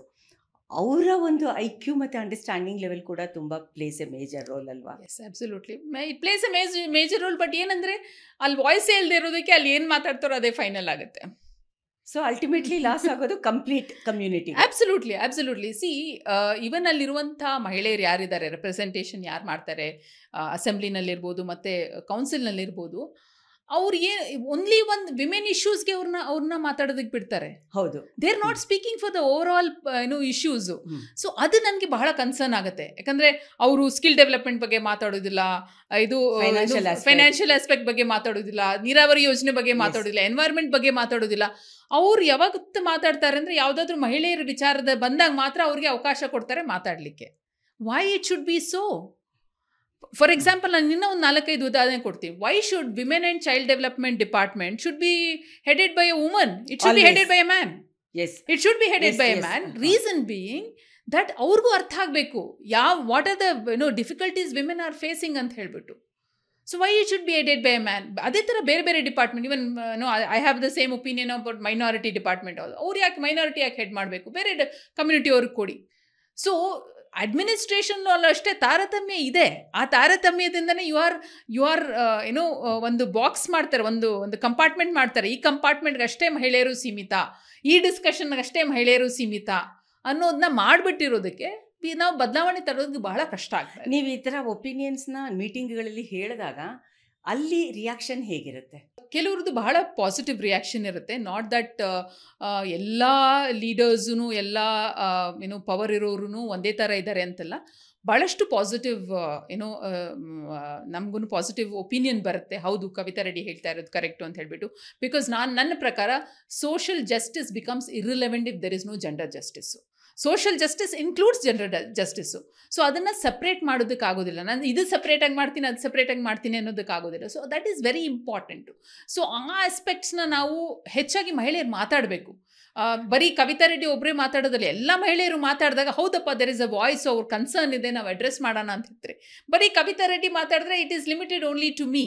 ಅವರ ಒಂದು IQ ಮತ್ತು ಅಂಡರ್ಸ್ಟ್ಯಾಂಡಿಂಗ್ ಲೆವೆಲ್ ಕೂಡ ತುಂಬ ಪ್ಲೇಸ್ ಎ ಮೇಜರ್ ರೋಲ್ ಅಲ್ವಾ? Yes, absolutely it plays a major role. But ಏನಂದರೆ ಅಲ್ಲಿ ವಾಯ್ಸೇ ಇಲ್ಲದೆ ಇರೋದಕ್ಕೆ ಅಲ್ಲಿ ಏನು ಮಾತಾಡ್ತಾರೋ ಅದೇ ಫೈನಲ್ ಆಗುತ್ತೆ. ಸೊ ಅಲ್ಟಿಮೇಟ್ಲಿ ಲಾಸ್ ಆಗೋದು ಕಂಪ್ಲೀಟ್ ಕಮ್ಯುನಿಟಿ. ಅಬ್ಸಲ್ಯೂಟ್ಲಿ ಸಿ, ಇವನ್ ಅಲ್ಲಿರುವಂಥ ಮಹಿಳೆಯರು ಯಾರಿದ್ದಾರೆ, ರೆಪ್ರೆಸೆಂಟೇಷನ್ ಯಾರು ಮಾಡ್ತಾರೆ ಅಸೆಂಬ್ಲಿನಲ್ಲಿರ್ಬೋದು ಮತ್ತು ಕೌನ್ಸಿಲ್ನಲ್ಲಿರ್ಬೋದು, ಅವ್ರಿಗೆ ಓನ್ಲಿ ಒಂದು ವಿಮೆನ್ ಇಶ್ಯೂಸ್ಗೆ ಅವ್ರನ್ನ ಮಾತಾಡೋದಕ್ಕೆ ಬಿಡ್ತಾರೆ. ಹೌದು, they are not speaking for the over all issues. So ಅದು ನನಗೆ ಬಹಳ ಕನ್ಸರ್ನ್ ಆಗುತ್ತೆ. ಯಾಕಂದರೆ ಅವರು ಸ್ಕಿಲ್ ಡೆವಲಪ್ಮೆಂಟ್ ಬಗ್ಗೆ ಮಾತಾಡೋದಿಲ್ಲ, ಇದು ಫೈನಾನ್ಷಿಯಲ್ ಆಸ್ಪೆಕ್ಟ್ ಬಗ್ಗೆ ಮಾತಾಡೋದಿಲ್ಲ, ನೀರಾವರಿ ಯೋಜನೆ ಬಗ್ಗೆ ಮಾತಾಡೋದಿಲ್ಲ, ಎನ್ವೈರ್ಮೆಂಟ್ ಬಗ್ಗೆ ಮಾತಾಡೋದಿಲ್ಲ. ಅವ್ರು ಯಾವಾಗ ಮಾತಾಡ್ತಾರೆ ಅಂದರೆ ಯಾವುದಾದ್ರೂ ಮಹಿಳೆಯರ ವಿಚಾರದ ಬಂದಾಗ ಮಾತ್ರ ಅವ್ರಿಗೆ ಅವಕಾಶ ಕೊಡ್ತಾರೆ ಮಾತಾಡಲಿಕ್ಕೆ. Why it should be so? For example, ನಾನು ಇನ್ನೂ ಒಂದು 4-5 ಉದಾಹರಣೆ ಕೊಡ್ತೀನಿ. Why should women and child development department should be headed by A woman? It should be headed by A man. It should be headed by A man. Reason being that ಅವ್ರಿಗೂ ಅರ್ಥ ಆಗಬೇಕು what are the difficulties women are facing ಅಂತ ಹೇಳ್ಬಿಟ್ಟು. So why it should be headed by A man? ಅದೇ ಥರ ಬೇರೆ ಬೇರೆ department, even I have the same opinion about minority department. ಅವ್ರು ಯಾಕೆ ಮೈನಾರಿಟಿ ಯಾಕೆ ಹೆಡ್ ಮಾಡಬೇಕು? ಬೇರೆ ಕಮ್ಯುನಿಟಿ ಅವ್ರಿಗೆ ಕೊಡಿ. ಸೊ ಅಡ್ಮಿನಿಸ್ಟ್ರೇಷನ್ ಅಷ್ಟೇ ತಾರತಮ್ಯ ಇದೆ. ಆ ತಾರತಮ್ಯದಿಂದನೇ ಯು ಆರ್ ಒಂದು ಬಾಕ್ಸ್ ಮಾಡ್ತಾರೆ, ಒಂದು ಕಂಪಾರ್ಟ್ಮೆಂಟ್ ಮಾಡ್ತಾರೆ. ಈ ಕಂಪಾರ್ಟ್ಮೆಂಟ್ಗೆ ಅಷ್ಟೇ ಮಹಿಳೆಯರು ಸೀಮಿತ, ಈ ಡಿಸ್ಕಷನ್ಗಷ್ಟೇ ಮಹಿಳೆಯರು ಸೀಮಿತ ಅನ್ನೋದನ್ನ ಮಾಡಿಬಿಟ್ಟಿರೋದಕ್ಕೆ ನಾವು ಬದಲಾವಣೆ ತರೋದಕ್ಕೆ ಬಹಳ ಕಷ್ಟ ಆಗ್ತದೆ. ನೀವು ಈ ಥರ ಒಪಿನಿಯನ್ಸ್ನ ಮೀಟಿಂಗ್ಗಳಲ್ಲಿ ಹೇಳಿದಾಗ ಅಲ್ಲಿ ರಿಯಾಕ್ಷನ್ ಹೇಗಿರುತ್ತೆ? ಕೆಲವ್ರದ್ದು ಬಹಳ ಪಾಸಿಟಿವ್ ರಿಯಾಕ್ಷನ್ ಇರುತ್ತೆ. ನಾಟ್ ದಟ್ ಎಲ್ಲ ಲೀಡರ್ಸೂ ಎಲ್ಲ ಪವರ್ ಇರೋರು ಒಂದೇ ಥರ ಇದ್ದಾರೆ ಅಂತಲ್ಲ. ಭಾಳಷ್ಟು ಪಾಸಿಟಿವ್ ನಮಗೂ ಪಾಸಿಟಿವ್ ಒಪಿನಿಯನ್ ಬರುತ್ತೆ. ಹೌದು, ಕವಿತಾ ರೆಡ್ಡಿ ಹೇಳ್ತಾ ಇರೋದು ಕರೆಕ್ಟು ಅಂತ ಹೇಳ್ಬಿಟ್ಟು. ಬಿಕಾಸ್ ನನ್ನ ಪ್ರಕಾರ social justice becomes irrelevant if there is no gender justice. Social justice includes gender justice. So ಅದನ್ನು ಸಪ್ರೇಟ್ ಮಾಡೋದಕ್ಕಾಗೋದಿಲ್ಲ. ನಾನು ಇದು ಸಪ್ರೇಟಾಗಿ ಮಾಡ್ತೀನಿ, ಅದು ಸಪ್ರೇಟಾಗಿ ಮಾಡ್ತೀನಿ ಅನ್ನೋದಕ್ಕಾಗೋದಿಲ್ಲ. So that is very important. So ಆ ಆಸ್ಪೆಕ್ಟ್ಸ್ನ ನಾವು ಹೆಚ್ಚಾಗಿ ಮಹಿಳೆಯರು ಮಾತಾಡಬೇಕು. ಬರೀ ಕವಿತಾ ರೆಡ್ಡಿ ಒಬ್ಬರೇ ಮಾತಾಡೋದಿಲ್ಲ, ಎಲ್ಲ ಮಹಿಳೆಯರು ಮಾತಾಡಿದಾಗ ಹೌದಪ್ಪ ದೆರ್ ಇಸ್ ಅ ವಾಯ್ಸ್, ಅವ್ರ ಕನ್ಸರ್ನ್ ಇದೆ, ನಾವು ಅಡ್ರೆಸ್ ಮಾಡೋಣ ಅಂತ ಹೇಳ್ತಾರೆ. ಬರೀ ಕವಿತಾ ರೆಡ್ಡಿ ಮಾತಾಡಿದ್ರೆ it is limited only to me.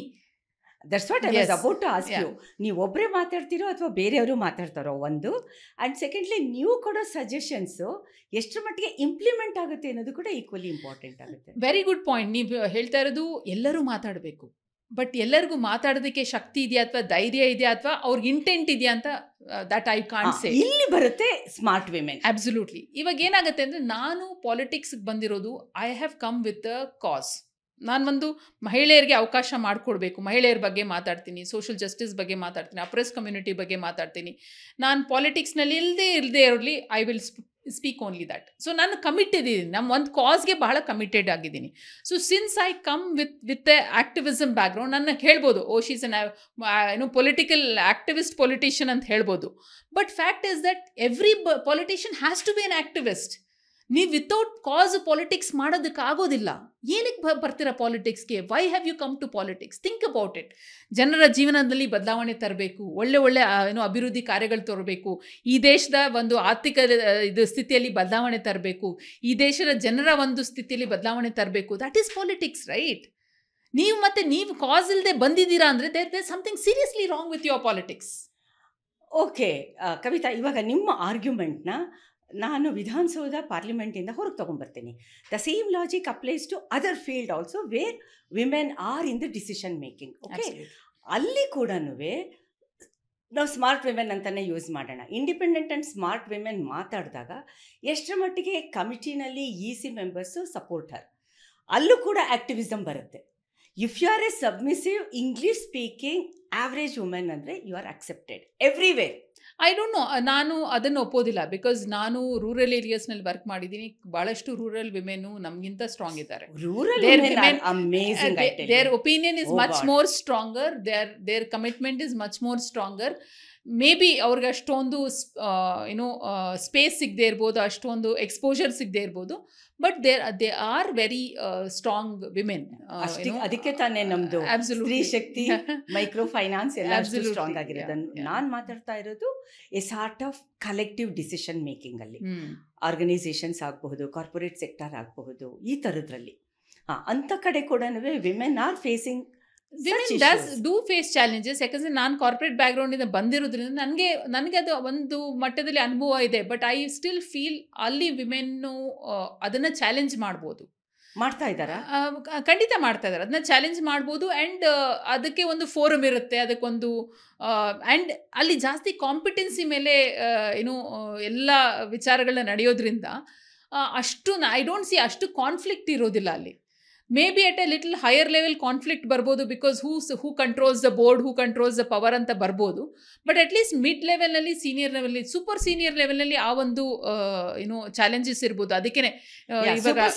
That's what I was about to ask you. ನೀವು ಒಬ್ಬರೇ ಮಾತಾಡ್ತೀರೋ ಅಥವಾ ಬೇರೆಯವರು ಮಾತಾಡ್ತಾರೋ ಒಂದು, ಆ್ಯಂಡ್ ಸೆಕೆಂಡ್ಲಿ ನೀವು ಕೊಡೋ ಸಜೆಷನ್ಸು ಎಷ್ಟರ ಮಟ್ಟಿಗೆ ಇಂಪ್ಲಿಮೆಂಟ್ ಆಗುತ್ತೆ ಅನ್ನೋದು ಕೂಡ ಈಕ್ವಲಿ ಇಂಪಾರ್ಟೆಂಟ್ ಆಗುತ್ತೆ. Very good point. ನೀವು ಹೇಳ್ತಾ ಇರೋದು ಎಲ್ಲರೂ ಮಾತಾಡಬೇಕು, ಬಟ್ ಎಲ್ಲರಿಗೂ ಮಾತಾಡೋದಕ್ಕೆ ಶಕ್ತಿ ಇದೆಯಾ ಅಥವಾ ಧೈರ್ಯ ಇದೆಯಾ ಅಥವಾ ಅವ್ರಿಗೆ ಇಂಟೆಂಟ್ ಇದೆಯಾ ಅಂತ ದಟ್ ಐ ಕಾಂಟ್ ಸೇ. ಇಲ್ಲಿ ಬರುತ್ತೆ ಸ್ಮಾರ್ಟ್ ವಿಮೆನ್. ಅಬ್ಸಲ್ಯೂಟ್ಲಿ. ಇವಾಗ ಏನಾಗುತ್ತೆ ಅಂದರೆ, ನಾನು ಪಾಲಿಟಿಕ್ಸ್ಗೆ ಬಂದಿರೋದು I have come with a cause. ನಾನು ಮಹಿಳೆಯರಿಗೆ ಅವಕಾಶ ಮಾಡಿಕೊಡ್ಬೇಕು, ಮಹಿಳೆಯರ ಬಗ್ಗೆ ಮಾತಾಡ್ತೀನಿ, ಸೋಷಿಯಲ್ ಜಸ್ಟಿಸ್ ಬಗ್ಗೆ ಮಾತಾಡ್ತೀನಿ, ಅಪ್ರೆಸ್ ಕಮ್ಯುನಿಟಿ ಬಗ್ಗೆ ಮಾತಾಡ್ತೀನಿ. ನಾನು ಪಾಲಿಟಿಕ್ಸ್ನಲ್ಲಿ ಇಲ್ಲದೆ ಇರಲಿ, I will speak only that. So ನಾನು ಕಮಿಟೆಡ್ ಇದ್ದೀನಿ, ನಮ್ಮ ಒಂದು ಕಾಸ್ಗೆ ಬಹಳ ಕಮಿಟೆಡ್ ಆಗಿದ್ದೀನಿ. So since I come with a activism background, ನನ್ನ ಹೇಳ್ಬೋದು she's an political activist politician ಅಂತ ಹೇಳ್ಬೋದು. But fact is that every politician has to be an activist. ನೀವು ವಿತೌಟ್ ಕಾಸ್ ಪಾಲಿಟಿಕ್ಸ್ ಮಾಡೋದಕ್ಕಾಗೋದಿಲ್ಲ. ಏನಕ್ಕೆ ಬರ್ತೀರಾ ಪಾಲಿಟಿಕ್ಸ್ಗೆ? Why have you come to politics? Think about it. ಜನರ ಜೀವನದಲ್ಲಿ ಬದಲಾವಣೆ ತರಬೇಕು, ಒಳ್ಳೆ ಅಭಿವೃದ್ಧಿ ಕಾರ್ಯಗಳು ತರಬೇಕು, ಈ ದೇಶದ ಒಂದು ಆರ್ಥಿಕ ಸ್ಥಿತಿಯಲ್ಲಿ ಬದಲಾವಣೆ ತರಬೇಕು, ಈ ದೇಶದ ಜನರ ಒಂದು ಸ್ಥಿತಿಯಲ್ಲಿ ಬದಲಾವಣೆ ತರಬೇಕು. That is politics, right? ನೀವು ಕಾಸ್ ಇಲ್ಲದೆ ಬಂದಿದ್ದೀರಾ ಅಂದರೆ there something seriously wrong with your politics. Okay Kavita, ಇವಾಗ ನಿಮ್ಮ ಆರ್ಗ್ಯುಮೆಂಟ್ನ ನಾನು ವಿಧಾನಸೌಧ ಪಾರ್ಲಿಮೆಂಟಿಂದ ಹೊರಗೆ ತೊಗೊಂಡ್ಬರ್ತೀನಿ. The same logic applies to other field also where women are in the decision making. Okay, ಅಲ್ಲಿ ಕೂಡ ನಾವು ಸ್ಮಾರ್ಟ್ ವಿಮೆನ್ ಅಂತಲೇ ಯೂಸ್ ಮಾಡೋಣ. ಇಂಡಿಪೆಂಡೆಂಟ್ ಆ್ಯಂಡ್ ಸ್ಮಾರ್ಟ್ ವಿಮೆನ್ ಮಾತಾಡಿದಾಗ ಎಷ್ಟರ ಮಟ್ಟಿಗೆ ಕಮಿಟಿನಲ್ಲಿ EC ಮೆಂಬರ್ಸು ಸಪೋರ್ಟರ್, ಅಲ್ಲೂ ಕೂಡ ಆ್ಯಕ್ಟಿವಿಸಮ್ ಬರುತ್ತೆ. If you are a submissive English speaking average women ಅಂದರೆ you are accepted everywhere. I don't know, ನಾನು ಅದನ್ನು ಒಪ್ಪೋದಿಲ್ಲ. ಬಿಕಾಸ್ ನಾನು ರೂರಲ್ ಏರಿಯಾಸ್ನಲ್ಲಿ ವರ್ಕ್ ಮಾಡಿದ್ದೀನಿ. ಭಾಳಷ್ಟು ರೂರಲ್ ವಿಮೆನು ನಮಗಿಂತ ಸ್ಟ್ರಾಂಗ್ ಇದ್ದಾರೆ. Their opinion is much more stronger, their commitment is much more stronger. Maybe ಅವ್ರಿಗೆ ಅಷ್ಟೊಂದು ಸ್ಪೇಸ್ ಸಿಗದೆ ಇರ್ಬೋದು, ಅಷ್ಟೊಂದು ಎಕ್ಸ್ಪೋಜರ್ ಸಿಗದೆ ಇರ್ಬೋದು, but they are very strong women. ಅದಕ್ಕೆ ತಾನೇ ನಮ್ದು ಸ್ತ್ರೀ ಶಕ್ತಿ, ಮೈಕ್ರೋ ಫೈನಾನ್ಸ್ ಎಲ್ಲ ಸ್ಟ್ರಾಂಗ್ ಆಗಿರೋದು. ನಾನು ಮಾತಾಡ್ತಾ ಇರೋದು a sort of collective decision making ಅಲ್ಲಿ. ಆರ್ಗನೈಸೇಷನ್ಸ್ ಆಗಬಹುದು, ಕಾರ್ಪೊರೇಟ್ ಸೆಕ್ಟರ್ ಆಗಬಹುದು, ಈ ಥರದ್ರಲ್ಲಿ ಅಂಥ ಕಡೆ ಕೂಡ women are facing do face challenges. ಯಾಕಂದರೆ ನಾನು ಕಾರ್ಪೊರೇಟ್ ಬ್ಯಾಕ್ಗ್ರೌಂಡಿಂದ ಬಂದಿರೋದ್ರಿಂದ ನನಗೆ ಅದು ಒಂದು ಮಟ್ಟದಲ್ಲಿ ಅನುಭವ ಇದೆ. ಬಟ್ ಐ ಸ್ಟಿಲ್ ಫೀಲ್ ಅಲ್ಲಿ ವಿಮೆನ್ನು ಅದನ್ನು ಚಾಲೆಂಜ್ ಮಾಡ್ತಾ ಇದ್ದಾರೆ. ಖಂಡಿತ ಮಾಡ್ತಾ ಇದ್ದಾರೆ, ಅದನ್ನ ಚಾಲೆಂಜ್ ಮಾಡ್ಬೋದು. ಆ್ಯಂಡ್ ಅದಕ್ಕೆ ಒಂದು ಫೋರಮ್ ಇರುತ್ತೆ, ಅದಕ್ಕೊಂದು ಆ್ಯಂಡ್ ಅಲ್ಲಿ ಜಾಸ್ತಿ ಕಾಂಪಿಟೆನ್ಸಿ ಮೇಲೆ ಎಲ್ಲ ವಿಚಾರಗಳನ್ನ ನಡೆಯೋದ್ರಿಂದ ಅಷ್ಟು ಐ ಡೋಂಟ್ ಸಿ ಅಷ್ಟು ಕಾನ್ಫ್ಲಿಕ್ಟ್ ಇರೋದಿಲ್ಲ ಅಲ್ಲಿ. Maybe at a little higher level conflict ಬರ್ಬೋದು, because who controls the board, who controls the power ಅಂತ ಬರ್ಬೋದು. ಬಟ್ ಅಟ್ಲೀಸ್ಟ್ ಮಿಡ್ ಲೆವೆಲ್ನಲ್ಲಿ, ಸೀನಿಯರ್ ಲೆವೆಲ್, ಸೂಪರ್ ಸೀನಿಯರ್ ಲೆವೆಲ್ನಲ್ಲಿ ಆ ಒಂದು ಚಾಲೆಂಜಸ್ ಇರ್ಬೋದು. ಅದಕ್ಕೇನೆ ಇವಾಗ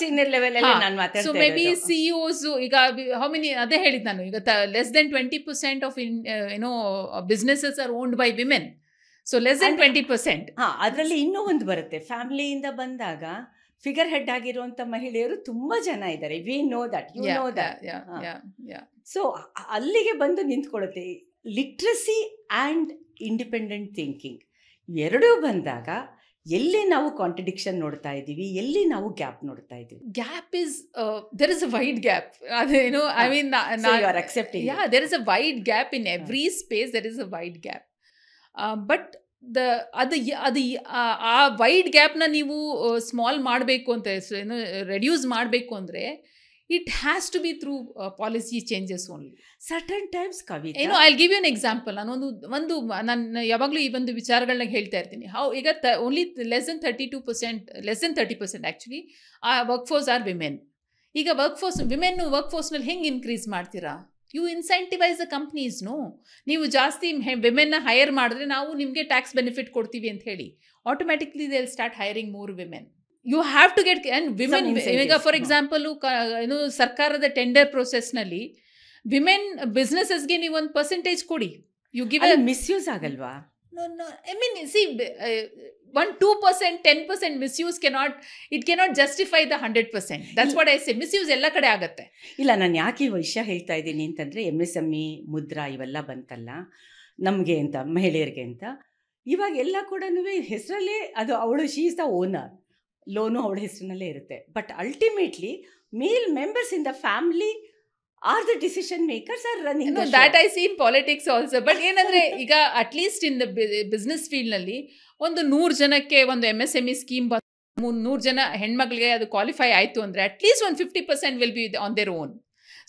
ಸೊ ಮೇ ಬಿ CEOs ಈಗ ಹೌ ಮೆನಿ, ಅದೇ ಹೇಳಿದ್ದು ನಾನು, ಈಗ less than 20% of businesses are owned by women. So less than 20%. ಅದರಲ್ಲಿ ಇನ್ನೂ ಒಂದು ಬರುತ್ತೆ, ಫ್ಯಾಮಿಲಿಯಿಂದ ಬಂದಾಗ ಫಿಗರ್ ಹೆಡ್ ಆಗಿರುವಂಥ ಮಹಿಳೆಯರು ತುಂಬ ಜನ ಇದ್ದಾರೆ. We know that, you know that. So ಅಲ್ಲಿಗೆ ಬಂದು ನಿಂತ್ಕೊಳ್ಳುತ್ತೆ. ಲಿಟ್ರಸಿ ಆ್ಯಂಡ್ ಇಂಡಿಪೆಂಡೆಂಟ್ ಥಿಂಕಿಂಗ್ ಎರಡೂ ಬಂದಾಗ ಎಲ್ಲಿ ನಾವು ಕಾಂಟ್ರಡಿಕ್ಷನ್ ನೋಡ್ತಾ ಇದ್ದೀವಿ, ಎಲ್ಲಿ ನಾವು ಗ್ಯಾಪ್ ನೋಡ್ತಾ ಇದ್ದೀವಿ. Gap is there is a wide gap. ಅದೇನು I mean accepting, there is a wide gap in every space. There is a wide gap. But ಆ ವೈಡ್ ಗ್ಯಾಪ್ನ ನೀವು ಸ್ಮಾಲ್ ಮಾಡಬೇಕು ಅಂತ, ರೆಡ್ಯೂಸ್ ಮಾಡಬೇಕು ಅಂದರೆ it has to be through policy changes only. Certain times Kavita, I give you an example. ನಾನು ಯಾವಾಗಲೂ ಈ ಒಂದು ವಿಚಾರಗಳನ್ನ ಹೇಳ್ತಾ ಇರ್ತೀನಿ. ಈಗ only less than 30% actually work force R women. ಈಗ ವಿಮೆನ್ ವರ್ಕ್ ಫೋರ್ಸ್ನಲ್ಲಿ ಹೆಂಗೆ ಇನ್ಕ್ರೀಸ್ ಮಾಡ್ತೀರಾ? You incentivise the companies. ನೀವು ಜಾಸ್ತಿ ವಿಮೆನ್ನ ಹೈರ್ ಮಾಡಿದ್ರೆ ನಾವು ನಿಮಗೆ ಟ್ಯಾಕ್ಸ್ ಬೆನಿಫಿಟ್ ಕೊಡ್ತೀವಿ ಅಂತ ಹೇಳಿ automatically they will start hiring more women. You have to get and women. ಈಗ ಫಾರ್ ಎಕ್ಸಾಂಪಲು ಸರ್ಕಾರದ ಟೆಂಡರ್ ಪ್ರೊಸೆಸ್ನಲ್ಲಿ ವಿಮೆನ್ ಬಿಸ್ನೆಸಸ್ಗೆ ನೀವು ಒಂದು ಪರ್ಸೆಂಟೇಜ್ ಕೊಡಿ. ಯು ಗಿವ್ ಮಿಸ್ಯೂಸ್ ಆಗಲ್ವಾ? I mean, see, 1-2%, 10% misuse cannot justify the 100%. That's what I say. Misuse ಎಲ್ಲ ಕಡೆ ಆಗುತ್ತೆ. ಇಲ್ಲ, ನಾನು ಯಾಕೆ ಈ ವಿಷಯ ಹೇಳ್ತಾ ಇದ್ದೀನಿ ಅಂತಂದರೆ, MSME, ಮುದ್ರಾ ಇವೆಲ್ಲ ಬಂತಲ್ಲ ನಮಗೆ ಅಂತ, ಮಹಿಳೆಯರಿಗೆ ಅಂತ. ಇವಾಗ ಎಲ್ಲ ಕೂಡ ಹೆಸರಲ್ಲೇ ಅದು ಅವಳು, she is the owner, loan ಅವಳ ಹೆಸರಿನಲ್ಲೇ ಇರುತ್ತೆ. But ultimately male members in the family are the decision makers are running the show. That I see in politics also. But ಏನಂದರೆ ಈಗ ಅಟ್ಲೀಸ್ಟ್ ಇನ್ ದ ಬಿಸ್ನೆಸ್ ಫೀಲ್ಡ್ನಲ್ಲಿ ಒಂದು 100 ಜನಕ್ಕೆ ಒಂದು MSME scheme ಬಂದು 100 ಜನ ಹೆಣ್ಮಕ್ಳಿಗೆ ಅದು ಕ್ವಾಲಿಫೈ ಆಯಿತು ಅಂದರೆ ಅಟ್ಲೀಸ್ಟ್ ಒಂದು 50% will be on their own.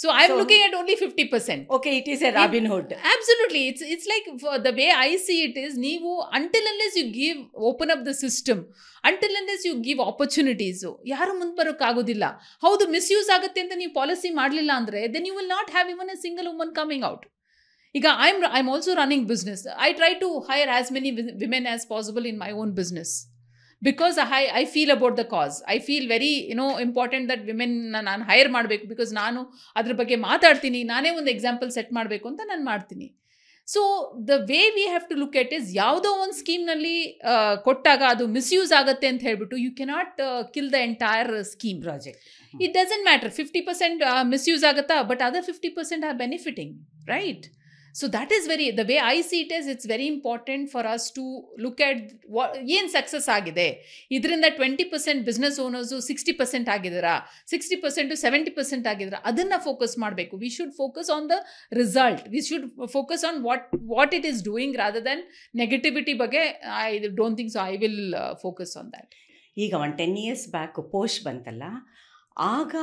So I'm looking at only 50%. Okay, it is a Robin Hood. Absolutely. It's like, the way I see it is, ನೀವು until unless you open up the system, until unless you give opportunities, ಯಾರು ಮುಂದೆ ಬರೋಕ್ಕಾಗೋದಿಲ್ಲ. ಹೌದು, misuse ಆಗುತ್ತೆ ಅಂತ ನೀವು policy ಮಾಡಲಿಲ್ಲ ಅಂದರೆ then you will not have even a single woman coming out. ಈಗ I'm also running business. I try to hire as many women as possible in my own business. Because I feel about the cause. I feel very important that women ನಾನು hire ಮಾಡಬೇಕು. Because ನಾನು ಅದ್ರ ಬಗ್ಗೆ ಮಾತಾಡ್ತೀನಿ, ನಾನೇ ಒಂದು example set ಮಾಡಬೇಕು ಅಂತ ನಾನು ಮಾಡ್ತೀನಿ. So the way we have to look at is, ಯಾವುದೋ ಒಂದು ಸ್ಕೀಮ್ನಲ್ಲಿ ಕೊಟ್ಟಾಗ ಅದು ಮಿಸ್ಯೂಸ್ ಆಗುತ್ತೆ ಅಂತ ಹೇಳ್ಬಿಟ್ಟು you cannot kill the entire scheme project. It doesn't matter 50% misuse ಆಗುತ್ತಾ, but other 50% are benefiting, right? So that is the way I see it is, it's very important for us to look at ಏನು success ಆಗಿದೆ, ಇದರಿಂದ 20% business owners 60% ಆಗಿದ್ದಾರಾ, 60% 70% ಆಗಿದ್ದಾರಾ, ಅದನ್ನು focus ಮಾಡಬೇಕು. We should focus on the result, we should focus on what it is doing rather than negativity ಬಗ್ಗೆ. I don't think so I will focus on that. ಈಗ 10 years back post ಬಂತಲ್ಲ, ಆಗ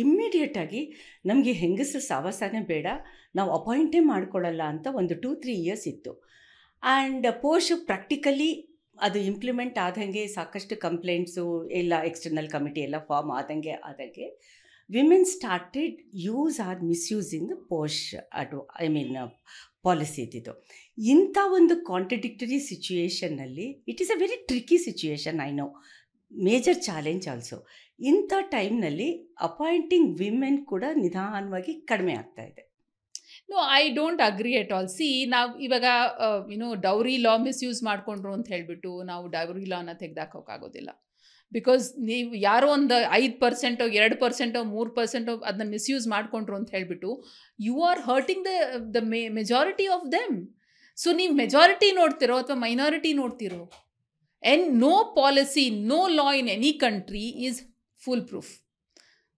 ಇಮ್ಮಿಡಿಯೇಟಾಗಿ ನಮಗೆ ಹೆಂಗಸರು ಸಾವಾಸನೇ ಬೇಡ, ನಾವು ಅಪಾಯಿಂಟೇ ಮಾಡ್ಕೊಳ್ಳಲ್ಲ ಅಂತ ಒಂದು 2-3 years ಇತ್ತು. ಆ್ಯಂಡ್ ಪೋಸ್ಟ್ ಪ್ರಾಕ್ಟಿಕಲಿ ಅದು ಇಂಪ್ಲಿಮೆಂಟ್ ಆದಂಗೆ ಸಾಕಷ್ಟು ಕಂಪ್ಲೇಂಟ್ಸು ಎಲ್ಲ ಎಕ್ಸ್ಟರ್ನಲ್ ಕಮಿಟಿ ಎಲ್ಲ ಫಾರ್ಮ್ ಆದಂಗೆ women started use or misusing the post policy ಇದ್ದಿದ್ದು. ಇಂಥ ಒಂದು ಕಾಂಟ್ರಡಿಕ್ಟರಿ ಸಿಚುಯೇಷನ್ನಲ್ಲಿ it is a very tricky situation, I know, major challenge also. ಇಂಥ ಟೈಮ್ನಲ್ಲಿ ಅಪಾಯಿಂಟಿಂಗ್ ವಿಮೆನ್ ಕೂಡ ನಿಧಾನವಾಗಿ ಕಡಿಮೆ ಆಗ್ತಾ ಇದೆ. No, I don't agree at all. See, ನಾವು ಇವಾಗ ಡೌರಿ ಲಾ ಮಿಸ್ಯೂಸ್ ಮಾಡಿಕೊಂಡ್ರು ಅಂತ ಹೇಳಿಬಿಟ್ಟು ನಾವು ಡೌರಿ ಲಾನ ತೆಗೆದಾಕೋಕ್ಕಾಗೋದಿಲ್ಲ. ಬಿಕಾಸ್ ನೀವು ಯಾರೋ ಒಂದು 5%, 2%, 3% ಅದನ್ನ ಮಿಸ್ಯೂಸ್ ಮಾಡಿಕೊಂಡ್ರು ಅಂತ ಹೇಳಿಬಿಟ್ಟು you are hurting the majority of them. So ನೀವು ಮೆಜಾರಿಟಿ ನೋಡ್ತಿರೋ ಅಥವಾ ಮೈನಾರಿಟಿ ನೋಡ್ತಿರೋ, and no policy, no law in any country is foolproof.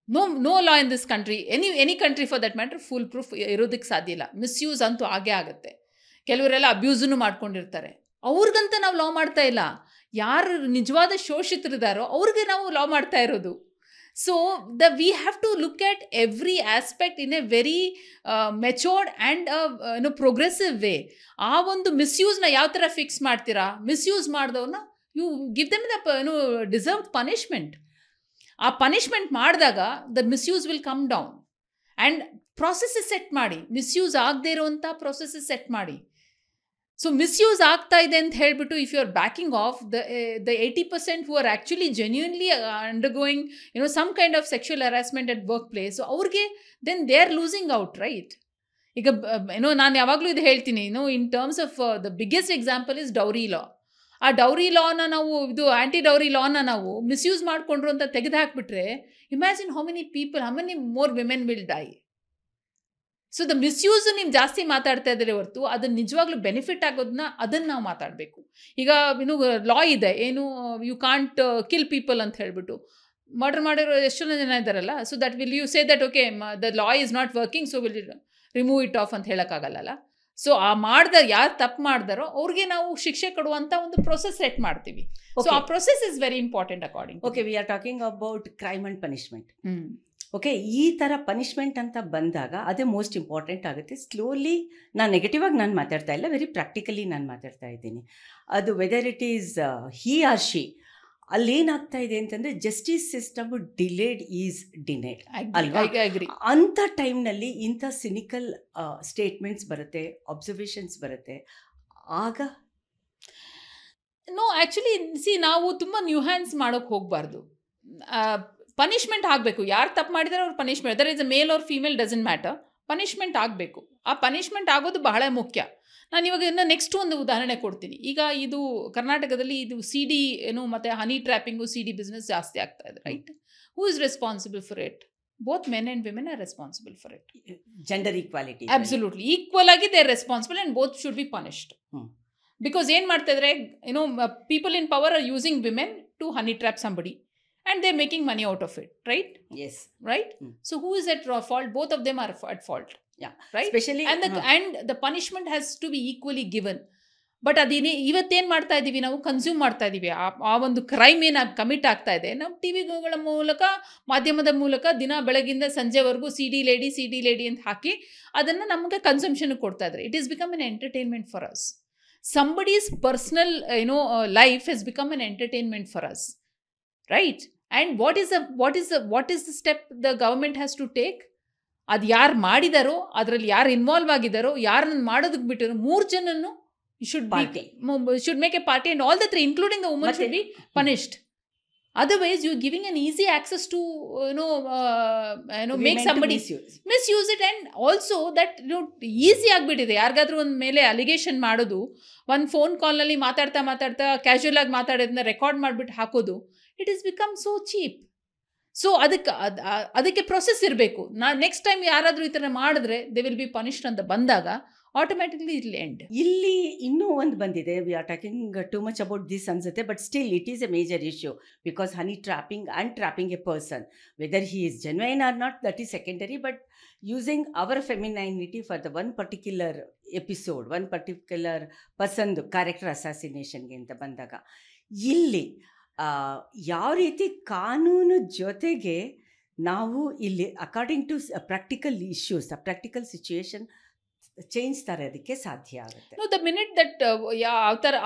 No law in this country, any country for that matter, foolproof ಇರೋದಕ್ಕೆ ಸಾಧ್ಯ ಇಲ್ಲ. Misuse ಅಂತೂ ಆಗೇ ಆಗುತ್ತೆ. ಕೆಲವರೆಲ್ಲ ಅಬ್ಯೂಸನ್ನು ಮಾಡ್ಕೊಂಡಿರ್ತಾರೆ, ಅವ್ರಿಗಂತ ನಾವು ಲಾ ಮಾಡ್ತಾ ಇಲ್ಲ. ಯಾರು ನಿಜವಾದ ಶೋಷಿತರಿದ್ದಾರೋ ಅವ್ರಿಗೆ ನಾವು ಲಾ ಮಾಡ್ತಾ ಇರೋದು. So we have to look at every aspect in a very matured and progressive way. ಆ ಒಂದು ಮಿಸ್ಯೂಸ್ನ ಯಾವ ಥರ ಫಿಕ್ಸ್ ಮಾಡ್ತೀರಾ? ಮಿಸ್ಯೂಸ್ ಮಾಡಿದವ್ರನ್ನ you give them the deserve punishment. ಆ ಪನಿಷ್ಮೆಂಟ್ ಮಾಡಿದಾಗ the misuse will come down and processes set ಮಾಡಿ, ಮಿಸ್ಯೂಸ್ ಆಗದೆ ಇರೋವಂಥ ಪ್ರೊಸೆಸಸ್ ಸೆಟ್ ಮಾಡಿ. ಸೊ ಮಿಸ್ಯೂಸ್ ಆಗ್ತಾ ಇದೆ ಅಂತ ಹೇಳಿಬಿಟ್ಟು if you are backing off the 80% who are actually genuinely undergoing some kind of sexual harassment at work place, ಅವ್ರಿಗೆ then they are losing out, right? ಈಗ ನಾನು ಯಾವಾಗಲೂ ಇದು ಹೇಳ್ತೀನಿ, in terms of the biggest example is dowry law. ಆ dowry ಲಾನ ನಾವು ಆ್ಯಂಟಿ dowry ಲಾನ ನಾವು misuse ಮಾಡಿಕೊಂಡ್ರು ಅಂತ ತೆಗೆದು ಹಾಕ್ಬಿಟ್ರೆ, imagine how many more women will die. So the misuse ನೀವು ಜಾಸ್ತಿ ಮಾತಾಡ್ತಾ ಇದ್ದಾರೆ ಹೊರತು ಅದನ್ನ ನಿಜವಾಗ್ಲೂ ಬೆನಿಫಿಟ್ ಆಗೋದನ್ನ ಅದನ್ನು ನಾವು ಮಾತಾಡಬೇಕು. ಈಗ ಲಾ ಇದೆ, ಯು ಕಾಂಟ್ ಕಿಲ್ ಪೀಪಲ್ ಅಂತ ಹೇಳ್ಬಿಟ್ಟು ಮರ್ಡರ್ ಮಾಡಿರೋ ಎಷ್ಟೋ ಜನ ಇದ್ದಾರಲ್ಲ. So that will you say that okay the law is not working, so will remove it off ಅಂತ ಹೇಳೋಕ್ಕಾಗಲ್ಲ. ಸೊ ಯಾರು ತಪ್ಪು ಮಾಡಿದಾರೋ ಅವ್ರಿಗೆ ನಾವು ಶಿಕ್ಷೆ ಕೊಡುವಂಥ ಒಂದು ಪ್ರೊಸೆಸ್ ಸೆಟ್ ಮಾಡ್ತೀವಿ. ಸೊ ಆ process is very important according. Okay, V are talking about crime and punishment. Okay, ಈ ಥರ ಪನಿಷ್ಮೆಂಟ್ ಅಂತ ಬಂದಾಗ ಅದೇ ಮೋಸ್ಟ್ ಇಂಪಾರ್ಟೆಂಟ್ ಆಗುತ್ತೆ. ಸ್ಲೋಲಿ, ನಾನು ನೆಗೆಟಿವ್ ಆಗಿ ನಾನು ಮಾತಾಡ್ತಾ ಇಲ್ಲ, ವೆರಿ ಪ್ರಾಕ್ಟಿಕಲಿ ನಾನು ಮಾತಾಡ್ತಾ ಇದ್ದೀನಿ. ಅದು whether it is he or she, ಅಲ್ಲೇನಾಗ್ತಾ ಇದೆ ಅಂತಂದರೆ justice system delayed is denied ಅಲ್ವಾ? ಅಂಥ ಟೈಮ್ನಲ್ಲಿ ಇಂಥ ಸಿನಿಕಲ್ ಸ್ಟೇಟ್ಮೆಂಟ್ಸ್ ಬರುತ್ತೆ, ಅಬ್ಸರ್ವೇಷನ್ಸ್ ಬರುತ್ತೆ. ಆಗ ಆ್ಯಕ್ಚುಲಿ ನಾವು ತುಂಬ ನ್ಯೂಹ್ಯಾನ್ಸ್ ಮಾಡೋಕ್ಕೆ ಹೋಗಬಾರ್ದು. ಪನಿಷ್ಮೆಂಟ್ ಆಗಬೇಕು. ಯಾರು ತಪ್ಪು ಮಾಡಿದರೆ ಅವ್ರು punishment, there is a male or female doesn't matter, punishment ಆಗಬೇಕು. ಆ ಪನಿಷ್ಮೆಂಟ್ ಆಗೋದು ಬಹಳ ಮುಖ್ಯ. ನಾನು ಇವಾಗ ನೆಕ್ಸ್ಟ್ ಒಂದು ಉದಾಹರಣೆ ಕೊಡ್ತೀನಿ. ಈಗ ಇದು ಕರ್ನಾಟಕದಲ್ಲಿ ಇದು CD ಮತ್ತು ಹನಿ ಟ್ರ್ಯಾಪಿಂಗು, CD ಬಿಸ್ನೆಸ್ ಜಾಸ್ತಿ ಆಗ್ತಾ ಇದೆ, right? Who is responsible for it? Both men and women are responsible for it. Gender equality, absolutely equal ಆಗಿ they are responsible and both should be punished. Because ಏನು ಮಾಡ್ತಾ ಇದ್ದಾರೆ, people in power are using women to honey trap somebody and they're making money out of it, right? Yes. Right? So who is at fault? Both of them are at fault. Yeah. Right? Especially and the punishment has to be equally given. But ಅದೇನೇ ಇವತ್ತೇನು ಮಾಡ್ತಾ ಇದ್ದೀವಿ, ನಾವು consume ಮಾಡ್ತಾ ಇದ್ದೀವಿ. ಆ ಒಂದು crime ಏನಾಗಿ ಕಮಿಟ್ ಆಗ್ತಾ ಇದೆ, ನಮ್ಮ ಟಿವಿಗಳ ಮೂಲಕ, ಮಾಧ್ಯಮದ ಮೂಲಕ ದಿನ ಬೆಳಗಿಂದ ಸಂಜೆವರೆಗೂ ಸಿ ಡಿ ಲೇಡಿ ಅಂತ ಹಾಕಿ ಅದನ್ನು ನಮಗೆ ಕನ್ಸಂಪ್ಷನ್ಗೆ ಕೊಡ್ತಾ ಇದ್ದಾರೆ. It is become an entertainment for us. Somebody's personal life has become an entertainment for us, right? And what is the step the government has to take? ಅದು ಯಾರು ಮಾಡಿದಾರೋ, ಅದರಲ್ಲಿ ಯಾರು ಇನ್ವಾಲ್ವ್ ಆಗಿದ್ದಾರೋ, ಯಾರನ್ನ ಮಾಡೋದಕ್ಕೆ ಬಿಟ್ಟಿರೋ 3 ಜನನ್ನು should make a party and all the 3 including the woman should be punished. Otherwise you're giving an easy access to make somebody misuse it. And also that easy ಆಗಿಬಿಟ್ಟಿದೆ. ಯಾರಿಗಾದ್ರೂ ಒಂದು ಮೇಲೆ ಅಲಿಗೇಷನ್ ಮಾಡೋದು, ಒಂದು ಫೋನ್ ಕಾಲ್ನಲ್ಲಿ ಮಾತಾಡ್ತಾ casual ಆಗಿ ಮಾತಾಡೋದನ್ನ record ಮಾಡಿಬಿಟ್ಟು ಹಾಕೋದು, it has become so cheap. So ಅದಕ್ಕೆ ಪ್ರೊಸೆಸ್ ಇರಬೇಕು. ನೆಕ್ಸ್ಟ್ ಟೈಮ್ ಯಾರಾದರೂ ಈ ಥರ ಮಾಡಿದ್ರೆ ದೇ ವಿಲ್ ಬಿ ಪನಿಷ್ಡ್ ಅಂತ ಬಂದಾಗ ಆಟೋಮ್ಯಾಟಿಕ್ಲಿ ಇಟ್ ವಿಲ್ ಎಂಡ್. ಇಲ್ಲಿ ಇನ್ನೂ ಒಂದು ಬಂದಿದೆ, we are talking too much about this ಅನ್ಸುತ್ತೆ, but still it is a major issue because honey trapping and trapping a person, whether he is genuine or not, that is secondary, but using our femininity for the one particular episode, one particular ಪರ್ಸನ್ದು character ಅಸಾಸಿನೇಷನ್ಗೆ ಅಂತ ಬಂದಾಗ ಇಲ್ಲಿ ಯಾವ ರೀತಿ ಕಾನೂನು ಜೊತೆಗೆ ನಾವು ಇಲ್ಲಿ according to practical issues, practical situation change ತರೋದಕ್ಕೆ ಸಾಧ್ಯ ಆಗುತ್ತೆ. ನೋ, ದ ಮಿನಿಟ್ ದಟ್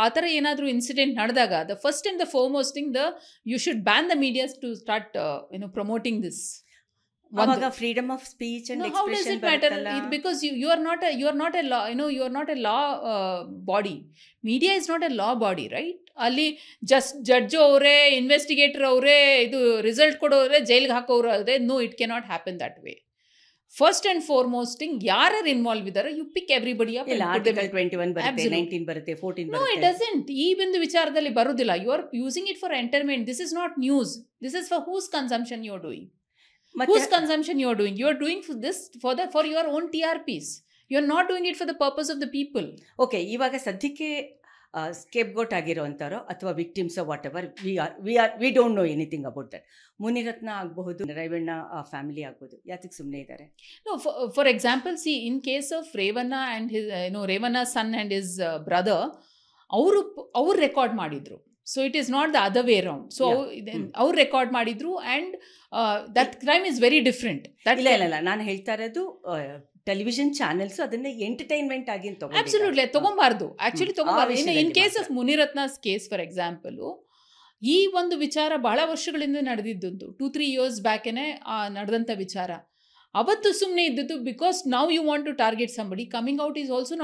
ಆ ಥರ ಏನಾದರೂ ಇನ್ಸಿಡೆಂಟ್ ನಡೆದಾಗ the first and the foremost thing you should ban the medias to start promoting this. ಅವಾಗ freedom of speech and expression ಬರುತ್ತಲ್ಲ. Because you are not a law, you are not a law body. Media is not a law body, right? ಅಲ್ಲಿ judge ಅವರೇ, investigator ಅವರೇ, ಇದು result ಕೊಡೋರೆ, ಜೈಲ್ಗೆ ಹಾಕೋರು ಅದೇ. No, it cannot happen that way. First and foremost thing ಯಾರು involve ಇದ್ದಾರೆ, you pick everybody up. Article 21 ಬರುತ್ತೆ, 19 ಬರುತ್ತೆ, 14 ಬರುತ್ತೆ. No, it doesn't. ಈ ಒಂದು ವಿಚಾರದಲ್ಲಿ ಬರೋದಿಲ್ಲ. You are using it for entertainment. This is not news. This is for whose consumption you are doing. Whose consumption you are doing? You are doing for this for your own TRPs. You are not doing it for the purpose of the people. Okay, ಇವಾಗ ಸದ್ಯಕ್ಕೆ scapegoat ಆಗಿರೋಂಥವ್ರು ಅಥವಾ victims whatever, we don't know anything about that. Munirathna ಆಗಬಹುದು, Revanna family ಆಗ್ಬೋದು, ಯಾತಕ್ಕೆ ಸುಮ್ಮನೆ ಇದ್ದಾರೆ? No, for example, see, in case of Revanna and his, Revanna's son and his brother, ಅವರು ರೆಕಾರ್ಡ್ ಮಾಡಿದ್ರು. So it is not the other way around. So ಅವ್ರು record ಮಾಡಿದ್ರು and that crime is very different. ಇಲ್ಲ, ನಾನು ಹೇಳ್ತಾ ಇರೋದು television channels ಅದನ್ನ entertainment ಆಗಿ ಅಬ್ಸಲ್ಯೂಟ್ಲಿ ತಗೊಂಬಾರ್ದು. ಆಕ್ಚುಲಿ ತಗೊಂಬಾರ್ದು. In case of Munirathna's case for example, ಈ ಒಂದು ವಿಚಾರ ಬಹಳ ವರ್ಷಗಳಿಂದ ನಡೆದಿದ್ದು, 2-3 years ಬ್ಯಾಕೇನೆ ನಡೆದಂಥ ವಿಚಾರ. ಅವತ್ತು ಸುಮ್ಮನೆ ಇದ್ದದ್ದು because now you want to target somebody. Coming out is also